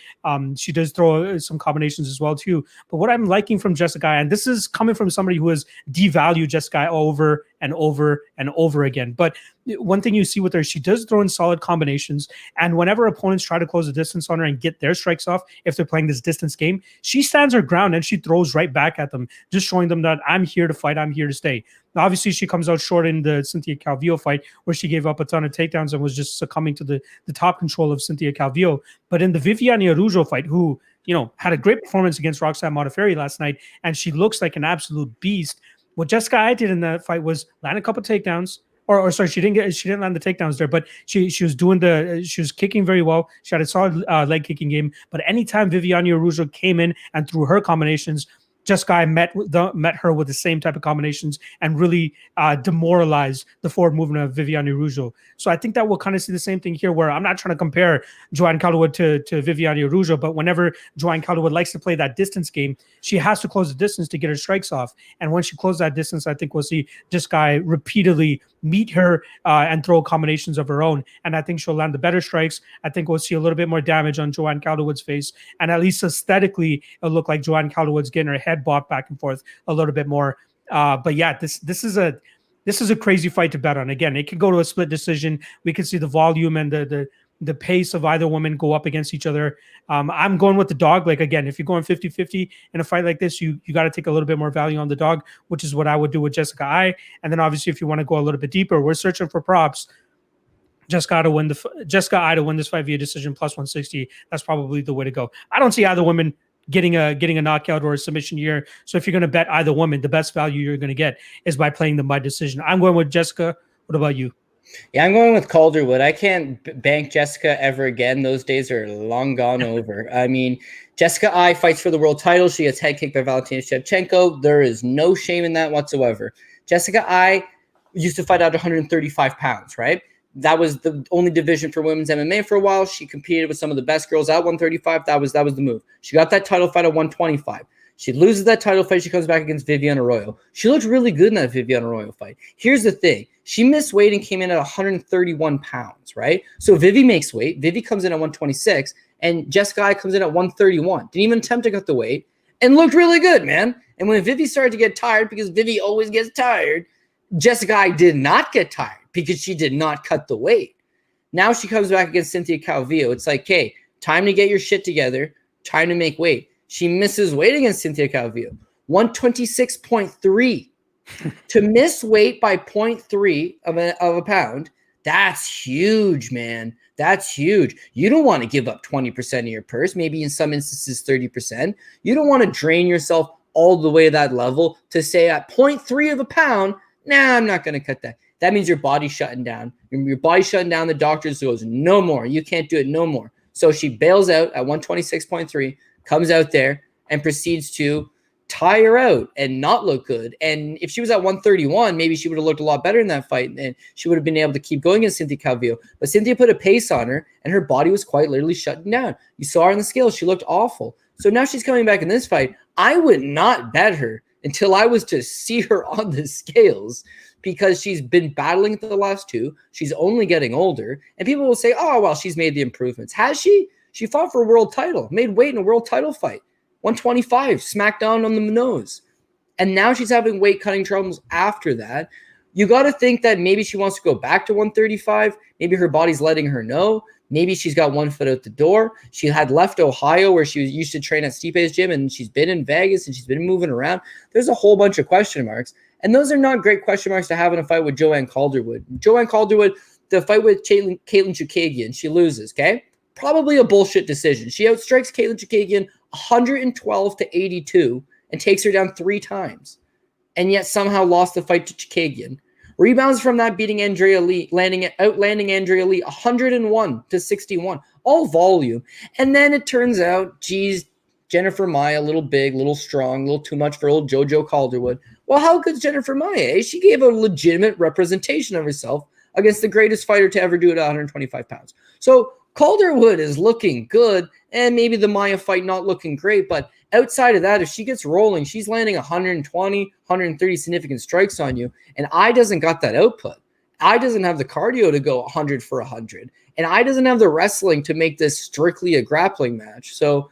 She does throw some combinations as well too. But what I'm liking from Jessica Eye, and this is coming from somebody who has devalued Jessica Eye over and over and over again. But one thing you see with her, she does throw in solid combinations. And whenever opponents try to close the distance on her and get their strikes off, if they're playing this distance game, she stands her ground and she throws right back at them, just showing them that I'm here to fight, I'm here to stay. Now, obviously, she comes out short in the Cynthia Calvillo fight where she gave up a ton of takedowns and was just succumbing to the top control of Cynthia Calvillo. But in the Viviane Araujo fight, who had a great performance against Roxanne Modafferi last night, and she looks like an absolute beast. What Jessica Eye did in that fight was land a couple takedowns, or sorry, she didn't land the takedowns there, but she was kicking very well. She had a solid leg kicking game. But anytime Viviane Araujo came in and threw her combinations, Jessica Eye met her with the same type of combinations and really demoralized the forward movement of Viviane Araujo. So I think that we'll kind of see the same thing here, where I'm not trying to compare Joanne Calderwood to Viviane Araujo, but whenever Joanne Calderwood likes to play that distance game, she has to close the distance to get her strikes off. And when she closes that distance, I think we'll see Jessica Eye repeatedly meet her and throw combinations of her own. And I think she'll land the better strikes. I think we'll see a little bit more damage on Joanne Calderwood's face. And at least aesthetically, it'll look like Joanne Calderwood's getting her head bobbed back and forth a little bit more. But yeah, this is a crazy fight to bet on. Again, it could go to a split decision. We could see the volume and the pace of either woman go up against each other. I'm going with the dog. Like, again, if you're going 50-50 in a fight like this, you got to take a little bit more value on the dog, which is what I would do with Jessica Eye. And then obviously, if you want to go a little bit deeper, we're searching for props. Jessica Eye to win this fight via decision plus 160. That's probably the way to go. I don't see either woman getting a knockout or a submission here. So if you're going to bet either woman, the best value you're going to get is by playing them by decision. I'm going with Jessica. What about you? Yeah, I'm going with Calderwood. I can't bank Jessica ever again. Those days are long gone over. I mean, Jessica Eye fights for the world title. She gets head kicked by Valentina Shevchenko. There is no shame in that whatsoever. Jessica Eye used to fight at 135 pounds, right? That was the only division for women's MMA for a while. She competed with some of the best girls at 135. That was the move. She got that title fight at 125. She loses that title fight. She comes back against Viviane Arroyo. She looked really good in that Viviane Arroyo fight. Here's the thing. She missed weight and came in at 131 pounds, right? So Vivi makes weight. Vivi comes in at 126, and Jessica Eye comes in at 131. Didn't even attempt to cut the weight and looked really good, man. And when Vivi started to get tired, because Vivi always gets tired, Jessica Eye did not get tired because she did not cut the weight. Now she comes back against Cynthia Calvillo. It's like, hey, time to get your shit together. Time to make weight. She misses weight against Cynthia Calvillo. 126.3. To miss weight by 0.3 of a pound, that's huge, man. That's huge. You don't want to give up 20% of your purse, maybe in some instances 30%. You don't want to drain yourself all the way to that level to say at 0.3 of a pound, nah, I'm not going to cut that. That means your body's shutting down. Your body's shutting down. The doctor goes, no more. You can't do it no more. So she bails out at 126.3, comes out there and proceeds to tire out and not look good. And if she was at 131, maybe she would have looked a lot better in that fight, and she would have been able to keep going against Cynthia Calvillo. But Cynthia put a pace on her, and her body was quite literally shutting down. You saw her on the scale. She looked awful. So now she's coming back in this fight. I would not bet her until I was to see her on the scales, because she's been battling the last two. She's only getting older. And people will say, oh, well, she's made the improvements. Has she? She fought for a world title, made weight in a world title fight. 125, smackdown on the nose. And now she's having weight cutting troubles after that. You got to think that maybe she wants to go back to 135. Maybe her body's letting her know. Maybe she's got one foot out the door. She had left Ohio, where she used to train at Stipe's gym, and she's been in Vegas, and she's been moving around. There's a whole bunch of question marks. And those are not great question marks to have in a fight with Joanne Calderwood. Joanne Calderwood, the fight with Katlyn Chookagian, she loses, okay? Probably a bullshit decision. She outstrikes Katlyn Chookagian 112-82 and takes her down 3 times, and yet somehow lost the fight to Chookagian. Rebounds from that, beating Andrea Lee, outlanding Andrea Lee 101-61, all volume. And then it turns out, geez, Jennifer Maia, a little big, a little strong, a little too much for old JoJo Calderwood. Well, how good's Jennifer Maia? She gave a legitimate representation of herself against the greatest fighter to ever do it at 125 pounds. So Calderwood is looking good, and maybe the Maya fight not looking great, but outside of that, if she gets rolling, she's landing 120, 130 significant strikes on you, and I doesn't got that output. I doesn't have the cardio to go 100 for 100, and I doesn't have the wrestling to make this strictly a grappling match. So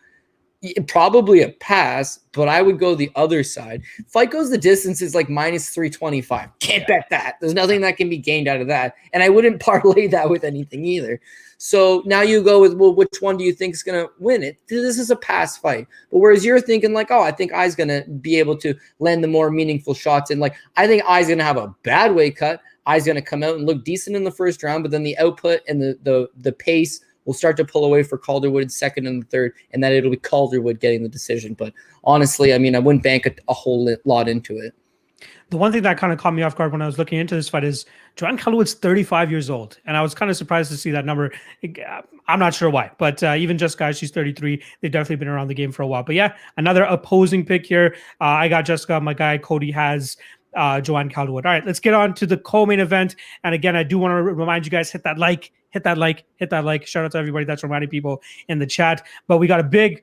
probably a pass, but I would go the other side. Fight goes the distance is like minus 325. Can't bet that. There's nothing that can be gained out of that. And I wouldn't parlay that with anything either. So now you go with, well, which one do you think is going to win it? This is a pass fight. But whereas you're thinking like, oh, I think I's going to be able to land the more meaningful shots. And like, I think I's going to have a bad weight cut. I's going to come out and look decent in the first round, but then the output and the pace will start to pull away for Calderwood second and the third, and then it'll be Calderwood getting the decision. But honestly, I mean, I wouldn't bank a whole lot into it. The one thing that kind of caught me off guard when I was looking into this fight is Joanne Calderwood's 35 years old. And I was kind of surprised to see that number. I'm not sure why, but even Jessica, she's 33. They've definitely been around the game for a while. But yeah, another opposing pick here. I got Jessica. My guy Cody has Joanne Calderwood. All right, let's get on to the co-main event. And again, I do want to remind you guys, hit that like. Shout out to everybody that's reminding people in the chat. But we got a big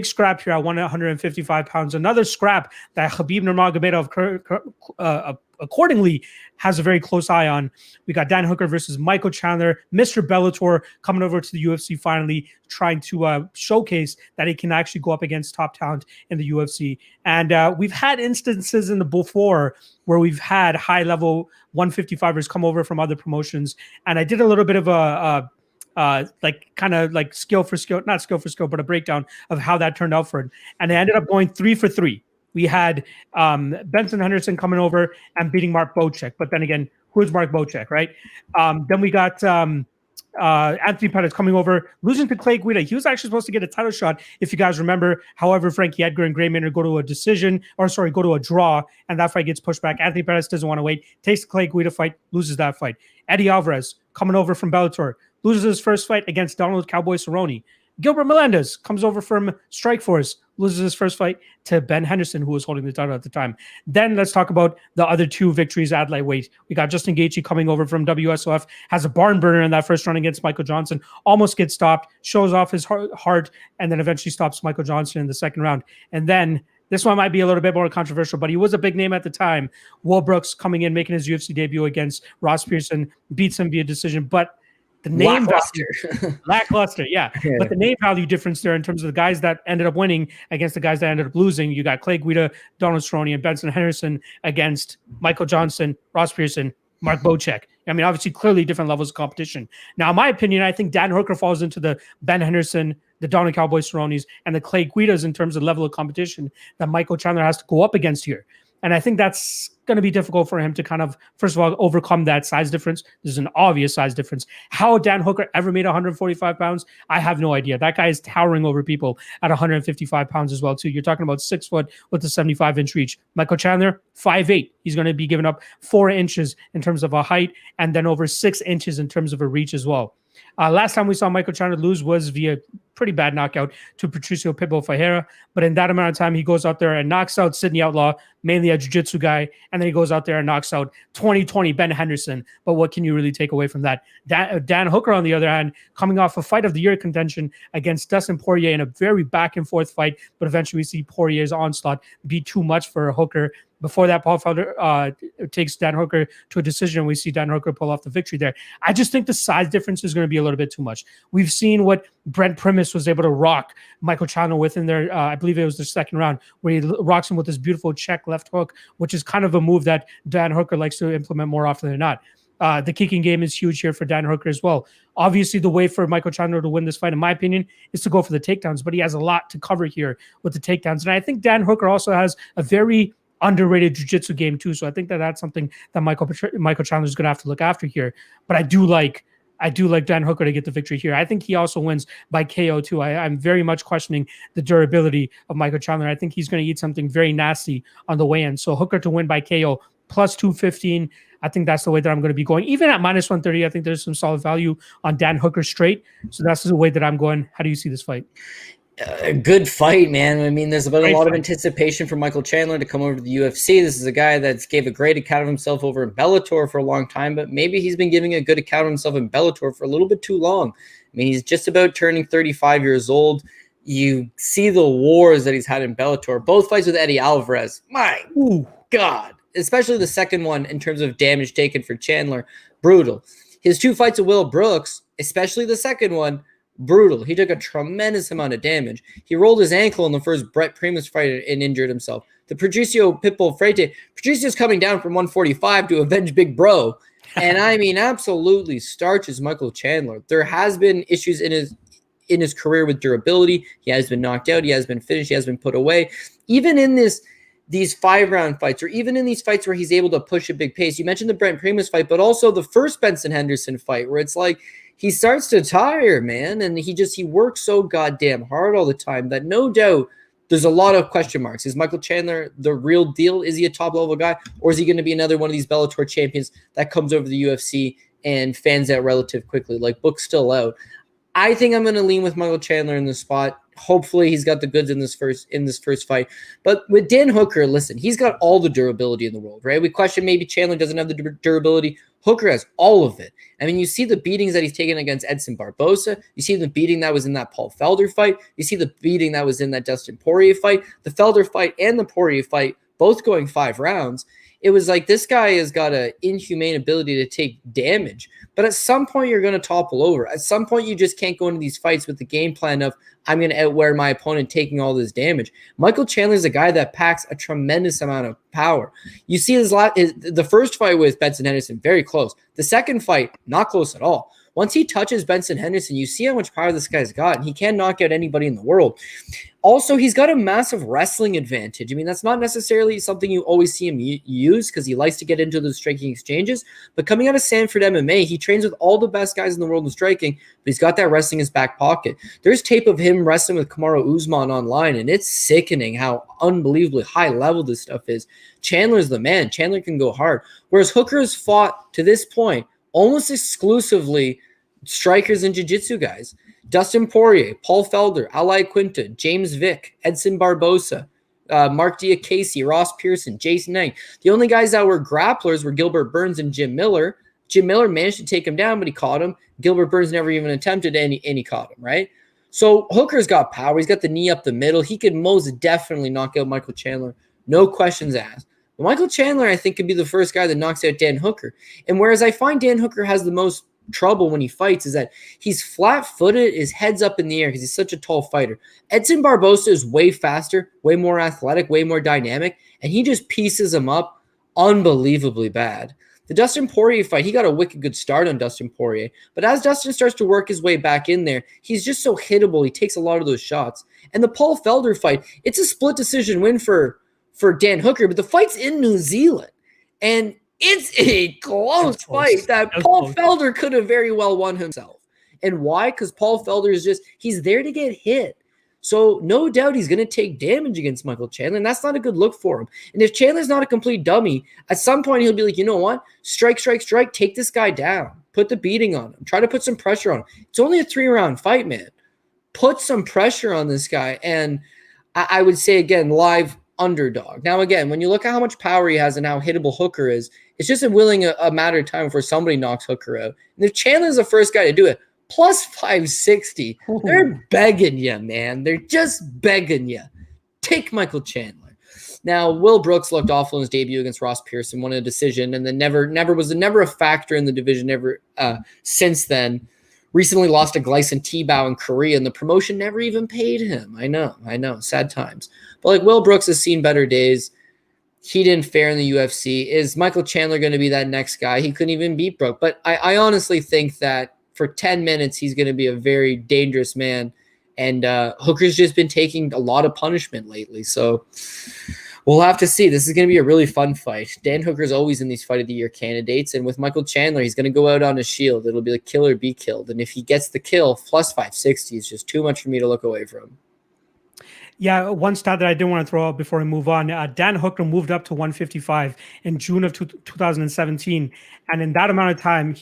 scrap here at 155 pounds. Another scrap that Khabib Nurmagomedov accordingly has a very close eye on. We got Dan Hooker versus Michael Chandler, Mr. Bellator, coming over to the UFC finally, trying to showcase that he can actually go up against top talent in the UFC. And we've had instances in the before where we've had high-level 155ers come over from other promotions. And I did a little bit of a skill for skill, not skill for skill, but a breakdown of how that turned out for him. And it ended up going 3 for 3. We had Benson Henderson coming over and beating Mark Bocek. But then again, who's Mark Bocek, right? Then we got Anthony Pettis coming over, losing to Clay Guida. He was actually supposed to get a title shot, if you guys remember. However, Frankie Edgar and Gray Maynard go to a draw, and that fight gets pushed back. Anthony Pettis doesn't want to wait, takes the Clay Guida fight, loses that fight. Eddie Alvarez coming over from Bellator, loses his first fight against Donald Cowboy Cerrone. Gilbert Melendez comes over from Strikeforce, loses his first fight to Ben Henderson, who was holding the title at the time. Then let's talk about the other two victories at lightweight. We got Justin Gaethje coming over from WSOF, has a barn burner in that first run against Michael Johnson, almost gets stopped, shows off his heart, and then eventually stops Michael Johnson in the second round. And then this one might be a little bit more controversial, but he was a big name at the time. Will Brooks coming in, making his UFC debut against Ross Pearson, beats him via decision, but the name lackluster, yeah. But the name value difference there in terms of the guys that ended up winning against the guys that ended up losing. You got Clay Guida, Donald Cerrone, and Benson Henderson against Michael Johnson, Ross Pearson, Mark Bocek. I mean, obviously, clearly different levels of competition. Now, in my opinion, I think Dan Hooker falls into the Ben Henderson, the Donald Cowboy Cerrones, and the Clay Guidas in terms of level of competition that Michael Chandler has to go up against here. And I think that's going to be difficult for him to kind of, first of all, overcome that size difference. There's an obvious size difference. How Dan Hooker ever made 145 pounds, I have no idea. That guy is towering over people at 155 pounds as well, too. You're talking about 6 foot with a 75-inch reach. Michael Chandler, 5'8". He's going to be giving up 4 inches in terms of a height and then over 6 inches in terms of a reach as well. Last time we saw Michael Chandler lose was via pretty bad knockout to Patricio Pitbull Ferreira. But in that amount of time, he goes out there and knocks out Sidney Outlaw, mainly a jiu-jitsu guy. And then he goes out there and knocks out 2020 Ben Henderson. But what can you really take away from that? Dan Hooker, on the other hand, coming off a fight of the year contention against Dustin Poirier in a very back and forth fight. But eventually we see Poirier's onslaught be too much for Hooker. Before that, Paul Felder takes Dan Hooker to a decision, and we see Dan Hooker pull off the victory there. I just think the size difference is going to be a little bit too much. We've seen what Brent Primus was able to rock Michael Chandler with in their, I believe it was the second round, where he rocks him with this beautiful check left hook, which is kind of a move that Dan Hooker likes to implement more often than not. The kicking game is huge here for Dan Hooker as well. Obviously, the way for Michael Chandler to win this fight, in my opinion, is to go for the takedowns, but he has a lot to cover here with the takedowns. And I think Dan Hooker also has a very underrated jiu-jitsu game too. So I think that that's something that Michael Chandler is going to have to look after here. But I do like Dan Hooker to get the victory here. I think he also wins by KO too. I'm very much questioning the durability of Michael Chandler. I think he's going to eat something very nasty on the weigh-in. So Hooker to win by KO plus 215. I think that's the way that I'm going to be going. Even at minus 130, I think there's some solid value on Dan Hooker straight. So that's the way that I'm going. How do you see this fight? A good fight, man. I mean, there's been a Great lot of fight. anticipation for Michael Chandler to come over to the UFC. This is a guy that's gave a great account of himself over in Bellator for a long time, but maybe he's been giving a good account of himself in Bellator for a little bit too long. I mean, he's just about turning 35 years old. You see the wars that he's had in Bellator. Both fights with Eddie Alvarez. My Ooh. God. Especially the second one in terms of damage taken for Chandler. Brutal. His 2 fights with Will Brooks, especially the second one, brutal. He took a tremendous amount of damage. He rolled his ankle in the first Brett Primus fight and injured himself. The Patricio Pitbull Freite, Patricio's coming down from 145 to avenge Big Bro. And I mean, absolutely starches Michael Chandler. There has been issues in his career with durability. He has been knocked out. He has been finished. He has been put away. Even in these 5-round fights, or even in these fights where he's able to push a big pace. You mentioned the Brent Primus fight, but also the first Benson Henderson fight, where it's like he starts to tire, man, and he works so goddamn hard all the time that no doubt there's a lot of question marks. Is Michael Chandler the real deal? Is he a top-level guy, or is he going to be another one of these Bellator champions that comes over the UFC and fans out relative quickly, like Book's still out? I think I'm going to lean with Michael Chandler in this spot. Hopefully he's got the goods in this first fight. But with Dan Hooker, listen, he's got all the durability in the world, right? We question maybe Chandler doesn't have the durability. Hooker has all of it. I mean, you see the beatings that he's taken against Edson Barboza. You see the beating that was in that Paul Felder fight. You see the beating that was in that Dustin Poirier fight. The Felder fight and the Poirier fight, both going 5 rounds. It was like this guy has got an inhumane ability to take damage. But at some point, you're going to topple over. At some point, you just can't go into these fights with the game plan of, I'm going to outwear my opponent taking all this damage. Michael Chandler is a guy that packs a tremendous amount of power. You see the first fight with Benson Henderson, very close. The second fight, not close at all. Once he touches Benson Henderson, you see how much power this guy's got, and he can knock out anybody in the world. Also, he's got a massive wrestling advantage. I mean, that's not necessarily something you always see him use because he likes to get into those striking exchanges. But coming out of Sanford MMA, he trains with all the best guys in the world in striking, but he's got that wrestling in his back pocket. There's tape of him wrestling with Kamaru Usman online, and it's sickening how unbelievably high level this stuff is. Chandler's the man. Chandler can go hard. Whereas Hooker has fought, to this point, almost exclusively strikers and jiu-jitsu guys. Dustin Poirier, Paul Felder, Ali Quinta, James Vick, Edson Barboza, Mark Diakase, Ross Pearson, Jason Knight. The only guys that were grapplers were Gilbert Burns and Jim Miller. Jim Miller managed to take him down, but he caught him. Gilbert Burns never even attempted, and he caught him, right? So Hooker's got power. He's got the knee up the middle. He could most definitely knock out Michael Chandler. No questions asked. But Michael Chandler, I think, could be the first guy that knocks out Dan Hooker. And whereas I find Dan Hooker has the most trouble when he fights is that he's flat-footed, his head's up in the air because he's such a tall fighter. Edson Barboza is way faster, way more athletic, way more dynamic, and he just pieces him up unbelievably bad. The Dustin Poirier fight, he got a wicked good start on Dustin Poirier, but as Dustin starts to work his way back in there, he's just so hittable. He takes a lot of those shots. And the Paul Felder fight, it's a split decision win for Dan Hooker, but the fight's in New Zealand. And it's a close fight that Paul Felder could have very well won himself. And why? Because Paul Felder is he's there to get hit. So no doubt he's going to take damage against Michael Chandler, and that's not a good look for him. And if Chandler's not a complete dummy, at some point he'll be like, you know what? Strike, strike, strike. Take this guy down. Put the beating on him. Try to put some pressure on him. It's only a 3-round fight, man. Put some pressure on this guy. And I would say, again, live underdog. Now, again, when you look at how much power he has and how hittable Hooker is, it's just a matter of time before somebody knocks Hooker out. And if Chandler's the first guy to do it, plus 560, they're begging you, man. They're just begging you. Take Michael Chandler. Now, Will Brooks looked awful in his debut against Ross Pearson, won a decision, and then never was a factor in the division since then. Recently lost to Gleison Tebow in Korea, and the promotion never even paid him. I know, sad times. But like Will Brooks has seen better days. He didn't fare in the UFC. Is Michael Chandler going to be that next guy? He couldn't even beat Brooke. But I honestly think that for 10 minutes, he's going to be a very dangerous man. And Hooker's just been taking a lot of punishment lately. So we'll have to see. This is going to be a really fun fight. Dan Hooker's always in these Fight of the Year candidates. And with Michael Chandler, he's going to go out on a shield. It'll be like kill or be killed. And if he gets the kill, plus 560 is just too much for me to look away from. Yeah, one stat that I didn't want to throw out before we move on. Dan Hooker moved up to 155 in June of 2017, and in that amount of time,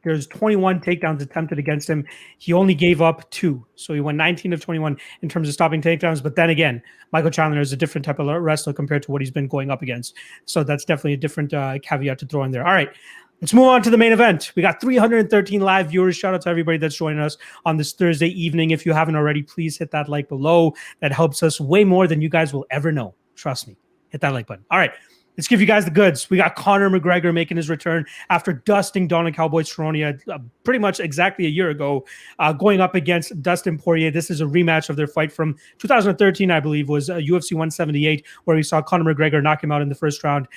there's 21 takedowns attempted against him. He only gave up 2, so he went 19 of 21 in terms of stopping takedowns. But then again, Michael Chandler is a different type of wrestler compared to what he's been going up against. So that's definitely a different caveat to throw in there. All right. Let's move on to the main event. We got 313 live viewers. Shout out to everybody that's joining us on this Thursday evening. If you haven't already, please hit that like below. That helps us way more than you guys will ever know. Trust me. Hit that like button. All right. Let's give you guys the goods. We got Conor McGregor making his return after dusting Donald Cowboy Cerrone pretty much exactly a year ago, going up against Dustin Poirier. This is a rematch of their fight from 2013, I believe, was UFC 178, where we saw Conor McGregor knock him out in the first round.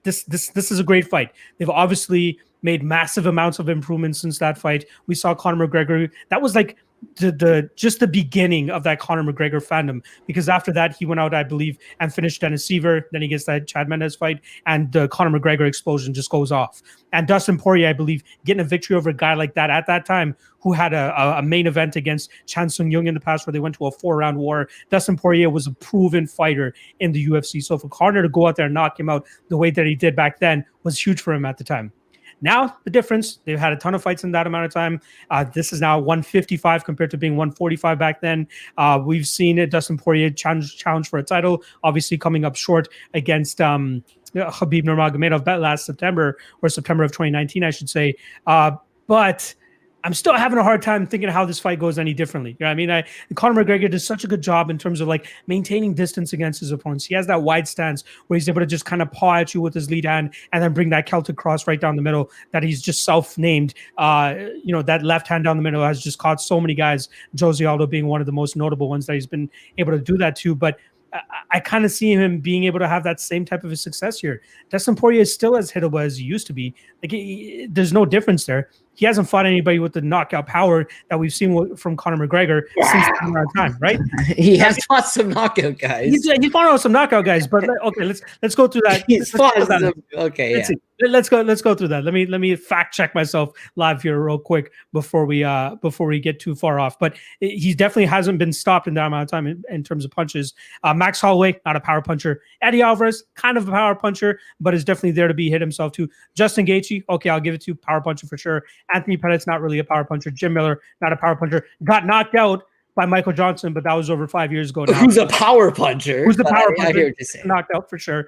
This is a great fight. They've obviously made massive amounts of improvements since that fight. We saw Conor McGregor. That was like just the beginning of that Conor McGregor fandom, because after that he went out, I believe, and finished Dennis Seaver. Then he gets that Chad Mendes fight, and the Conor McGregor explosion just goes off. And Dustin Poirier, I believe, getting a victory over a guy like that at that time, who had a main event against Chan Sung Jung in the past where they went to a 4-round war. Dustin Poirier was a proven fighter in the UFC. So for Conor to go out there and knock him out the way that he did back then was huge for him at the time. Now, the difference, they've had a ton of fights in that amount of time. This is now 155 compared to being 145 back then. We've seen it, Dustin Poirier challenge for a title, obviously coming up short against Khabib Nurmagomedov last September, or September of 2019, I should say. But I'm still having a hard time thinking how this fight goes any differently. You know what I mean? Conor McGregor does such a good job in terms of like maintaining distance against his opponents. He has that wide stance where he's able to just kind of paw at you with his lead hand and then bring that Celtic cross right down the middle that he's just self-named. That left hand down the middle has just caught so many guys, Jose Aldo being one of the most notable ones that he's been able to do that to. But I kind of see him being able to have that same type of a success here. Dustin Poirier is still as hittable as he used to be. Like there's no difference there. He hasn't fought anybody with the knockout power that we've seen from Conor McGregor since that time, right? He has fought some knockout guys. He's fought some knockout guys, but okay, let's go through that. Let's go through that. Let me fact check myself live here real quick before we get too far off. But he definitely hasn't been stopped in that amount of time in terms of punches. Max Holloway, not a power puncher. Eddie Alvarez, kind of a power puncher, but is definitely there to be hit himself too. Justin Gaethje, okay, I'll give it to you, power puncher for sure. Anthony Pettit's not really a power puncher. Jim Miller, not a power puncher. Got knocked out by Michael Johnson, but that was over 5 years ago now. Who's a power puncher? Who's the power puncher? Knocked out for sure.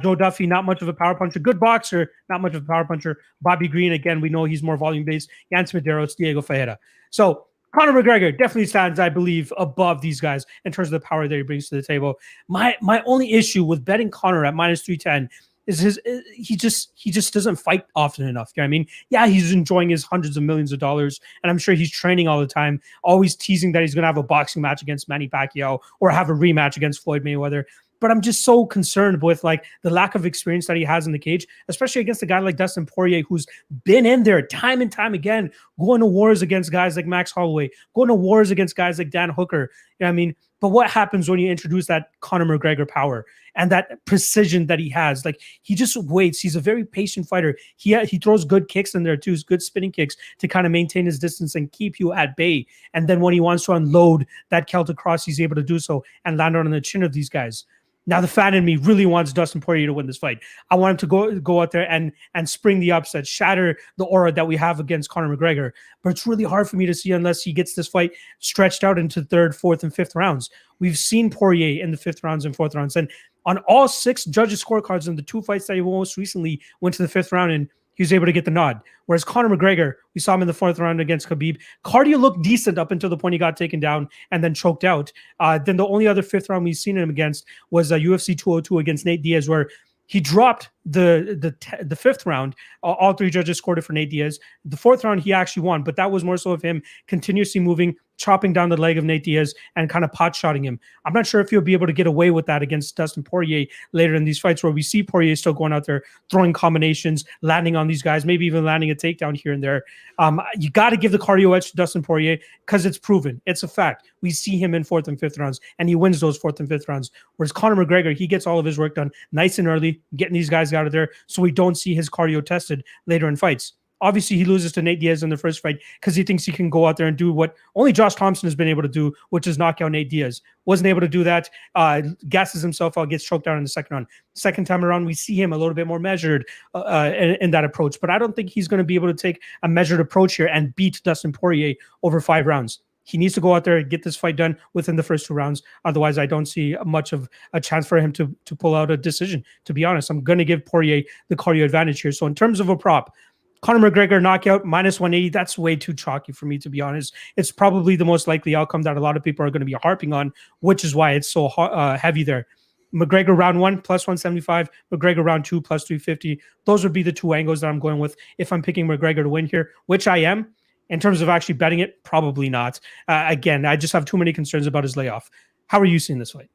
Joe Duffy, not much of a power puncher. Good boxer, not much of a power puncher. Bobby Green, again, we know he's more volume-based. Yancy Medeiros, Diego Ferreira. So Conor McGregor definitely stands, I believe, above these guys in terms of the power that he brings to the table. My only issue with betting Conor at minus 310 is he just doesn't fight often enough. You know what I mean? Yeah, he's enjoying his hundreds of millions of dollars, and I'm sure he's training all the time, always teasing that he's going to have a boxing match against Manny Pacquiao or have a rematch against Floyd Mayweather. But I'm just so concerned with like the lack of experience that he has in the cage, especially against a guy like Dustin Poirier, who's been in there time and time again, going to wars against guys like Max Holloway, going to wars against guys like Dan Hooker. You know what I mean? But what happens when you introduce that Conor McGregor power and that precision that he has? Like he just waits. He's a very patient fighter. He throws good kicks in there too, good spinning kicks to kind of maintain his distance and keep you at bay. And then when he wants to unload that Celtic cross, he's able to do so and land on the chin of these guys. Now, the fan in me really wants Dustin Poirier to win this fight. I want him to go out there and spring the upset, shatter the aura that we have against Conor McGregor. But it's really hard for me to see unless he gets this fight stretched out into third, fourth, and fifth rounds. We've seen Poirier in the fifth rounds and fourth rounds. And on all 6 judges' scorecards in the 2 fights that he most recently went to the fifth round in, he was able to get the nod. Whereas Conor McGregor, we saw him in the 4th round against Khabib. Cardio looked decent up until the point he got taken down and then choked out. Then the only other 5th round we've seen him against was UFC 202 against Nate Diaz, where he dropped the 5th round. All 3 judges scored it for Nate Diaz. The 4th round, he actually won, but that was more so of him continuously moving, chopping down the leg of Nate Diaz and kind of pot-shotting him. I'm not sure if he'll be able to get away with that against Dustin Poirier later in these fights, where we see Poirier still going out there, throwing combinations, landing on these guys, maybe even landing a takedown here and there. You got to give the cardio edge to Dustin Poirier because it's proven. It's a fact. We see him in 4th and 5th rounds, and he wins those 4th and 5th rounds. Whereas Conor McGregor, he gets all of his work done nice and early, getting these guys out of there so we don't see his cardio tested later in fights. Obviously, he loses to Nate Diaz in the first fight because he thinks he can go out there and do what only Josh Thompson has been able to do, which is knock out Nate Diaz. Wasn't able to do that. Gasses himself out, gets choked down in the second round. Second time around, we see him a little bit more measured in that approach. But I don't think he's going to be able to take a measured approach here and beat Dustin Poirier over 5 rounds. He needs to go out there and get this fight done within the first 2 rounds. Otherwise, I don't see much of a chance for him to pull out a decision. To be honest, I'm going to give Poirier the cardio advantage here. So in terms of a prop, Conor McGregor knockout -180, that's way too chalky for me, to be honest. It's probably the most likely outcome that a lot of people are going to be harping on, which is why it's so heavy there. McGregor round 1 +175, McGregor round 2 +350. Those would be the 2 angles that I'm going with if I'm picking McGregor to win here, which I am. In terms of actually betting it, probably not. Again, I just have too many concerns about his layoff. How are you seeing this fight?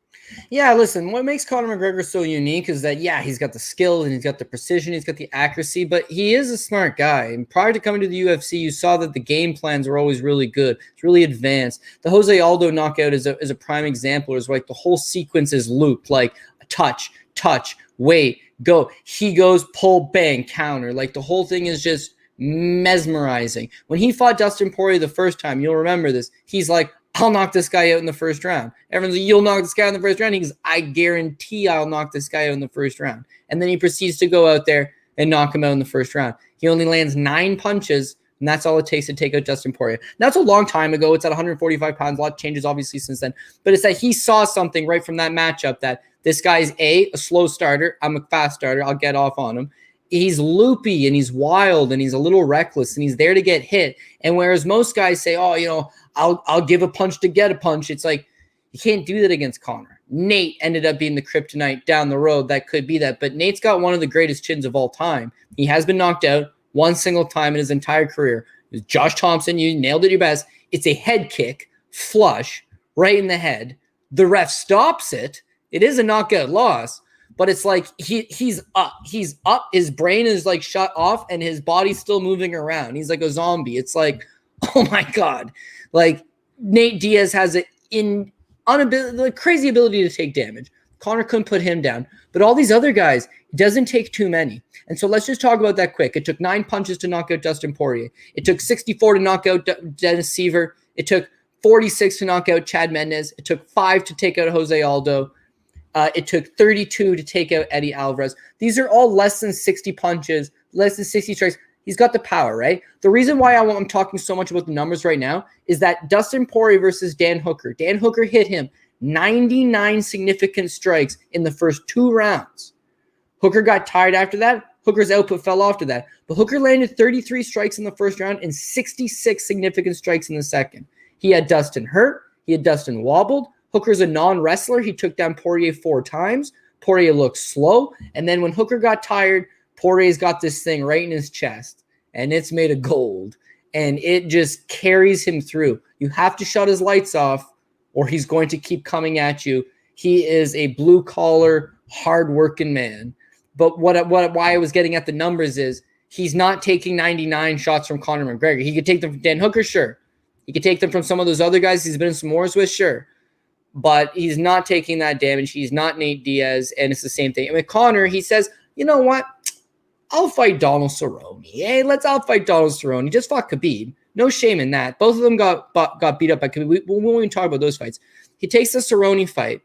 Yeah, listen, what makes Conor McGregor so unique is that, yeah, he's got the skill and he's got the precision, he's got the accuracy, but he is a smart guy. And prior to coming to the UFC, you saw that the game plans were always really good. It's really advanced. The Jose Aldo knockout is a prime example. It's like the whole sequence is looped, like touch, wait, go. He goes, pull, bang, counter. Like the whole thing is just mesmerizing. When he fought Dustin Poirier the first time, you'll remember this. He's like, I'll knock this guy out in the first round. Everyone's like, you'll knock this guy out in the first round. He goes, I guarantee I'll knock this guy out in the first round. And then he proceeds to go out there and knock him out in the first round. He only lands 9 punches, and that's all it takes to take out Dustin Poirier. That's a long time ago. It's at 145 pounds. A lot changes, obviously, since then. But it's that he saw something right from that matchup that this guy's a slow starter. I'm a fast starter. I'll get off on him. He's loopy and he's wild and he's a little reckless and he's there to get hit. And whereas most guys say, oh, I'll give a punch to get a punch. It's like, you can't do that against Conor. Nate ended up being the kryptonite down the road. That could be that. But Nate's got one of the greatest chins of all time. He has been knocked out one single time in his entire career. It was Josh Thompson. You nailed it your best. It's a head kick, flush, right in the head. The ref stops it. It is a knockout loss. But it's like he's up. He's up. His brain is like shut off and his body's still moving around. He's like a zombie. It's like, oh my God. Like Nate Diaz has the crazy ability to take damage. Conor couldn't put him down. But all these other guys, it doesn't take too many. And so let's just talk about that quick. It took 9 punches to knock out Dustin Poirier. It took 64 to knock out Dennis Siver. It took 46 to knock out Chad Mendes. It took 5 to take out Jose Aldo. It took 32 to take out Eddie Alvarez. These are all less than 60 punches, less than 60 strikes. He's got the power, right? The reason why I'm talking so much about the numbers right now is that Dustin Poirier versus Dan Hooker. Dan Hooker hit him 99 significant strikes in the first 2 rounds. Hooker got tired after that. Hooker's output fell off to that. But Hooker landed 33 strikes in the first round and 66 significant strikes in the second. He had Dustin hurt. He had Dustin wobbled. Hooker's a non-wrestler. He took down Poirier 4 times. Poirier looked slow. And then when Hooker got tired, Poirier's got this thing right in his chest. And it's made of gold. And it just carries him through. You have to shut his lights off or he's going to keep coming at you. He is a blue-collar, hard-working man. But why I was getting at the numbers is he's not taking 99 shots from Conor McGregor. He could take them from Dan Hooker, sure. He could take them from some of those other guys he's been in some wars with, sure. But he's not taking that damage. He's not Nate Diaz, and it's the same thing. And with Conor, he says, you know what? I'll fight Donald Cerrone. Hey, I'll fight Donald Cerrone. He just fought Khabib. No shame in that. Both of them got beat up by Khabib. We won't even talk about those fights. He takes the Cerrone fight.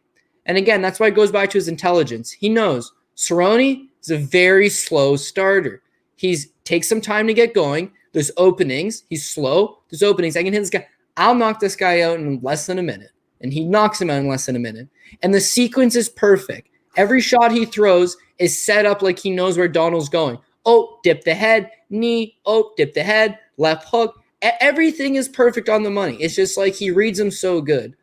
And again, that's why it goes back to his intelligence. He knows Cerrone is a very slow starter. He takes some time to get going. There's openings. He's slow. There's openings. I can hit this guy. I'll knock this guy out in less than a minute. And he knocks him out in less than a minute. And the sequence is perfect. Every shot he throws is set up like he knows where Donald's going. Oh, dip the head, knee. Oh, dip the head, left hook. Everything is perfect on the money. It's just like he reads them so good.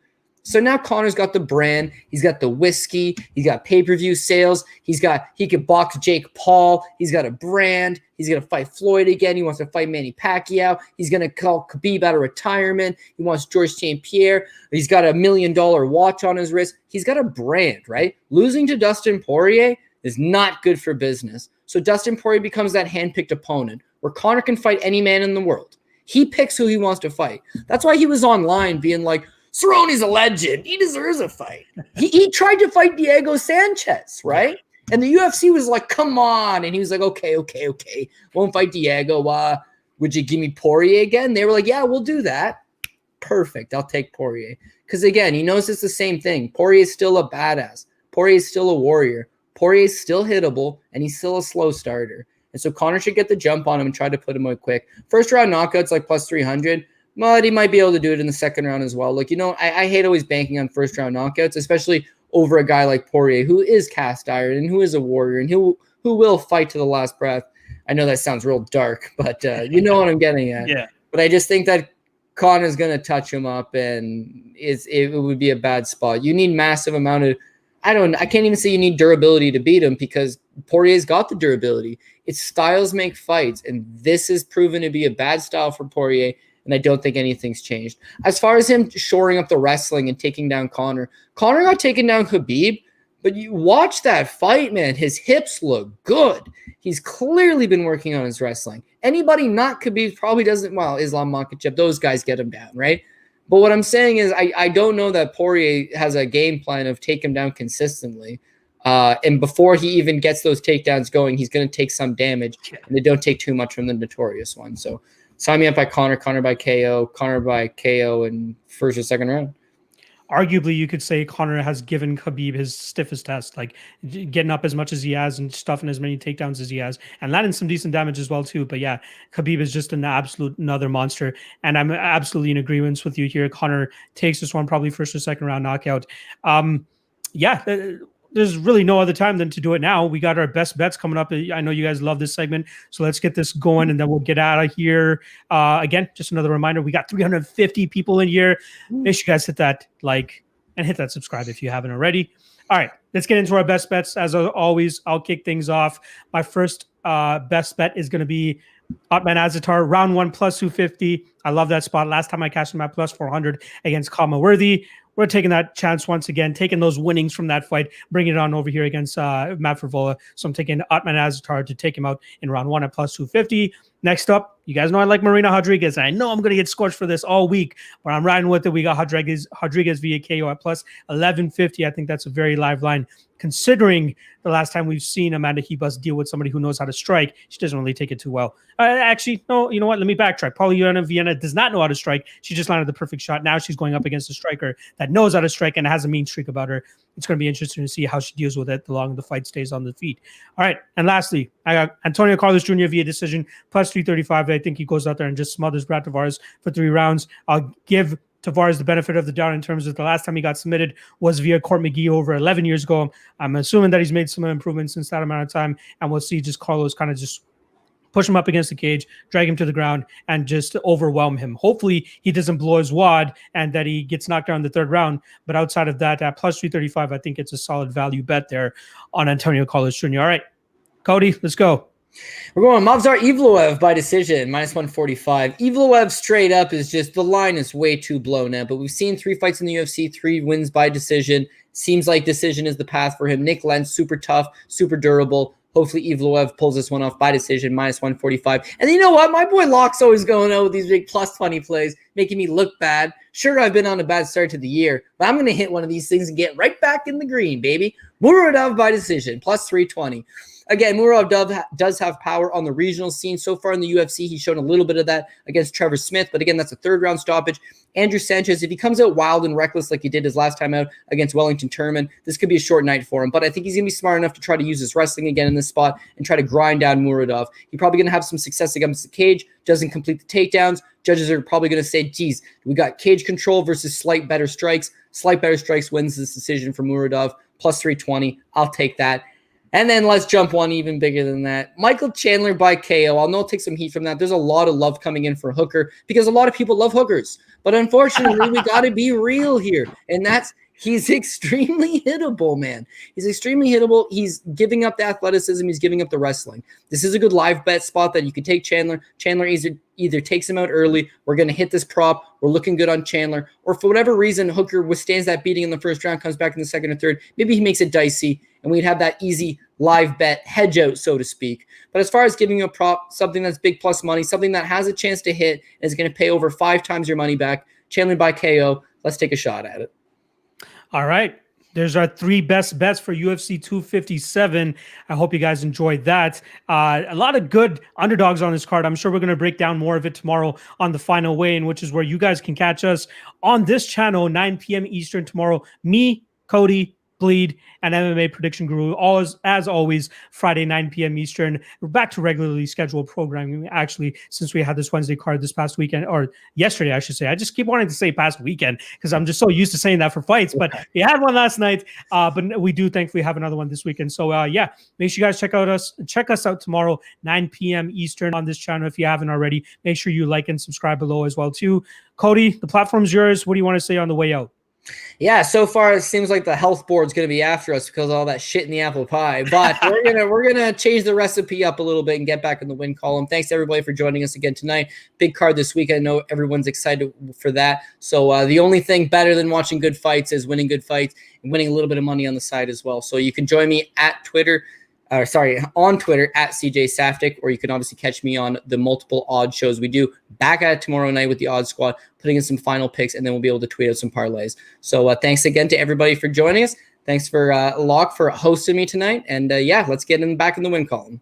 So now Conor's got the brand. He's got the whiskey. He's got pay-per-view sales. He could box Jake Paul. He's got a brand. He's going to fight Floyd again. He wants to fight Manny Pacquiao. He's going to call Khabib out of retirement. He wants George St. Pierre. He's got $1 million watch on his wrist. He's got a brand, right? Losing to Dustin Poirier is not good for business. So Dustin Poirier becomes that handpicked opponent where Conor can fight any man in the world. He picks who he wants to fight. That's why he was online being like, Cerrone's a legend. He deserves a fight. He tried to fight Diego Sanchez, right? And the UFC was like, come on. And he was like, okay. Won't fight Diego. would you give me Poirier again? They were like, yeah, we'll do that. Perfect. I'll take Poirier. Because again, he knows it's the same thing. Poirier is still a badass. Poirier is still a warrior. Poirier is still hittable, and he's still a slow starter. And so Conor should get the jump on him and try to put him away quick. First round knockouts like plus 300. But he might be able to do it in the second round as well. Like, I hate always banking on first round knockouts, especially over a guy like Poirier, who is cast iron and who is a warrior and who will fight to the last breath. I know that sounds real dark, but you know what I'm getting at. Yeah. But I just think that Conor's going to touch him up, and it would be a bad spot. You need massive amount of I can't even say you need durability to beat him, because Poirier's got the durability. It's styles make fights, and this is proven to be a bad style for Poirier, and I don't think anything's changed. As far as him shoring up the wrestling and taking down Conor got taken down Khabib, but you watch that fight, man. His hips look good. He's clearly been working on his wrestling. Anybody not Khabib probably doesn't. Well, Islam Makhachev, those guys get him down, right? But what I'm saying is I don't know that Poirier has a game plan of take him down consistently. And before he even gets those takedowns going, he's going to take some damage. And they don't take too much from the notorious one. So sign me up by Conor by KO in first or second round. Arguably, you could say Conor has given Khabib his stiffest test, like getting up as much as he has and stuffing as many takedowns as he has, and landing some decent damage as well too. But yeah, Khabib is just an absolute another monster, and I'm absolutely in agreement with you here. Conor takes this one probably first or second round knockout. There's really no other time than to do it now. We got our best bets coming up. I know you guys love this segment, so let's get this going, and then we'll get out of here. Again, just another reminder, we got 350 people in here. Make sure you guys hit that like and hit that subscribe if you haven't already. All right, let's get into our best bets. As always, I'll kick things off. My first best bet is going to be Ottman Azaitar, round one plus 250. I love that spot. Last time I cashed him at plus 400 against Khama Worthy. We're taking that chance once again, taking those winnings from that fight, bringing it on over here against Matt Frevola. So I'm taking Ottman Azaitar to take him out in round one at plus 250. Next up, you guys know I like Marina Rodriguez, and I know I'm going to get scorched for this all week, but I'm riding with it. We got Rodriguez via KO at plus 1150. I think that's a very live line, considering the last time we've seen Amanda Ribas deal with somebody who knows how to strike. She doesn't really take it too well. Actually, no, you know what? Let me backtrack. Pauliana Viana does not know how to strike. She just landed the perfect shot. Now she's going up against a striker that knows how to strike and has a mean streak about her. It's going to be interesting to see how she deals with it the longer the fight stays on the feet. All right, and lastly, I got Antonio Carlos Jr. via decision, plus 335. I think he goes out there and just smothers Brad Tavares for 3 rounds. I'll give Tavares the benefit of the doubt in terms of the last time he got submitted was via Court McGee over 11 years ago. I'm assuming that he's made some improvements since that amount of time, and we'll see just Carlos kind of just push him up against the cage, drag him to the ground, and just overwhelm him. Hopefully he doesn't blow his wad and that he gets knocked down in the third round. But outside of that, at plus 335, I think it's a solid value bet there on Antonio Carlos Jr. All right, Cody, let's go. We're going Movsar Evloev by decision, minus 145. Evloev straight up is just, the line is way too blown out, but we've seen 3 fights in the UFC, 3 wins by decision. Seems like decision is the path for him. Nick Lentz, super tough, super durable. Hopefully Evloev pulls this one off by decision, minus 145. And you know what? My boy Locke's always going out with these big plus 20 plays, making me look bad. Sure, I've been on a bad start to the year, but I'm going to hit one of these things and get right back in the green, baby. Muradov by decision, plus 320. Again, Muradov does have power on the regional scene. So far in the UFC, he's shown a little bit of that against Trevor Smith. But again, that's a third-round stoppage. Andrew Sanchez, if he comes out wild and reckless like he did his last time out against Wellington Turman, this could be a short night for him. But I think he's going to be smart enough to try to use his wrestling again in this spot and try to grind down Muradov. He's probably going to have some success against the cage, doesn't complete the takedowns. Judges are probably going to say, geez, we got cage control versus slight better strikes. Slight better strikes wins this decision for Muradov, plus 320. I'll take that. And then let's jump one even bigger than that. Michael Chandler by KO. I'll take some heat from that. There's a lot of love coming in for Hooker because a lot of people love hookers. But unfortunately, we got to be real here. And that's, he's extremely hittable, man. He's extremely hittable. He's giving up the athleticism. He's giving up the wrestling. This is a good live bet spot that you can take Chandler. Chandler either takes him out early. We're going to hit this prop. We're looking good on Chandler. Or for whatever reason, Hooker withstands that beating in the first round, comes back in the second or third. Maybe he makes it dicey, and we'd have that easy live bet hedge out, so to speak. But as far as giving you a prop, something that's big plus money, something that has a chance to hit and is going to pay over 5 times your money back, Chandler by KO, let's take a shot at it. All right. There's our 3 best bets for UFC 257. I hope you guys enjoyed that. A lot of good underdogs on this card. I'm sure we're going to break down more of it tomorrow on the final weigh-in, which is where you guys can catch us on this channel, 9 p.m. Eastern tomorrow. Me, Cody, Bleed, and MMA Prediction Guru, as always, Friday, 9 p.m. Eastern. We're back to regularly scheduled programming, actually, since we had this Wednesday card this past weekend, or yesterday, I should say. I just keep wanting to say past weekend because I'm just so used to saying that for fights, but we had one last night, but we do thankfully have another one this weekend. So, yeah, make sure you guys check us out tomorrow, 9 p.m. Eastern on this channel if you haven't already. Make sure you like and subscribe below as well, too. Cody, the platform's yours. What do you want to say on the way out? Yeah, so far it seems like the health board's going to be after us because of all that shit in the apple pie. But we're gonna change the recipe up a little bit and get back in the win column. Thanks to everybody for joining us again tonight. Big card this week. I know everyone's excited for that. So the only thing better than watching good fights is winning good fights and winning a little bit of money on the side as well. So you can join me at Twitter. On Twitter at CJ Saftic, or you can obviously catch me on the multiple odds shows we do back at tomorrow night with the Odds Squad, putting in some final picks, and then we'll be able to tweet out some parlays. So thanks again to everybody for joining us. Thanks for Locke for hosting me tonight. And yeah, let's get back in the win column.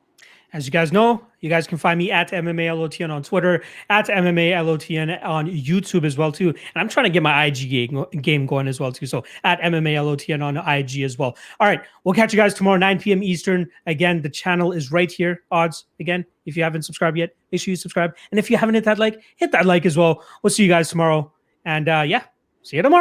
As you guys know, you guys can find me at MMALOTN on Twitter, at MMALOTN on YouTube as well, too. And I'm trying to get my IG game going as well, too. So at MMALOTN on IG as well. All right, we'll catch you guys tomorrow, 9 p.m. Eastern. Again, the channel is right here. Odds, again, if you haven't subscribed yet, make sure you subscribe. And if you haven't hit that like as well. We'll see you guys tomorrow. And yeah, see you tomorrow.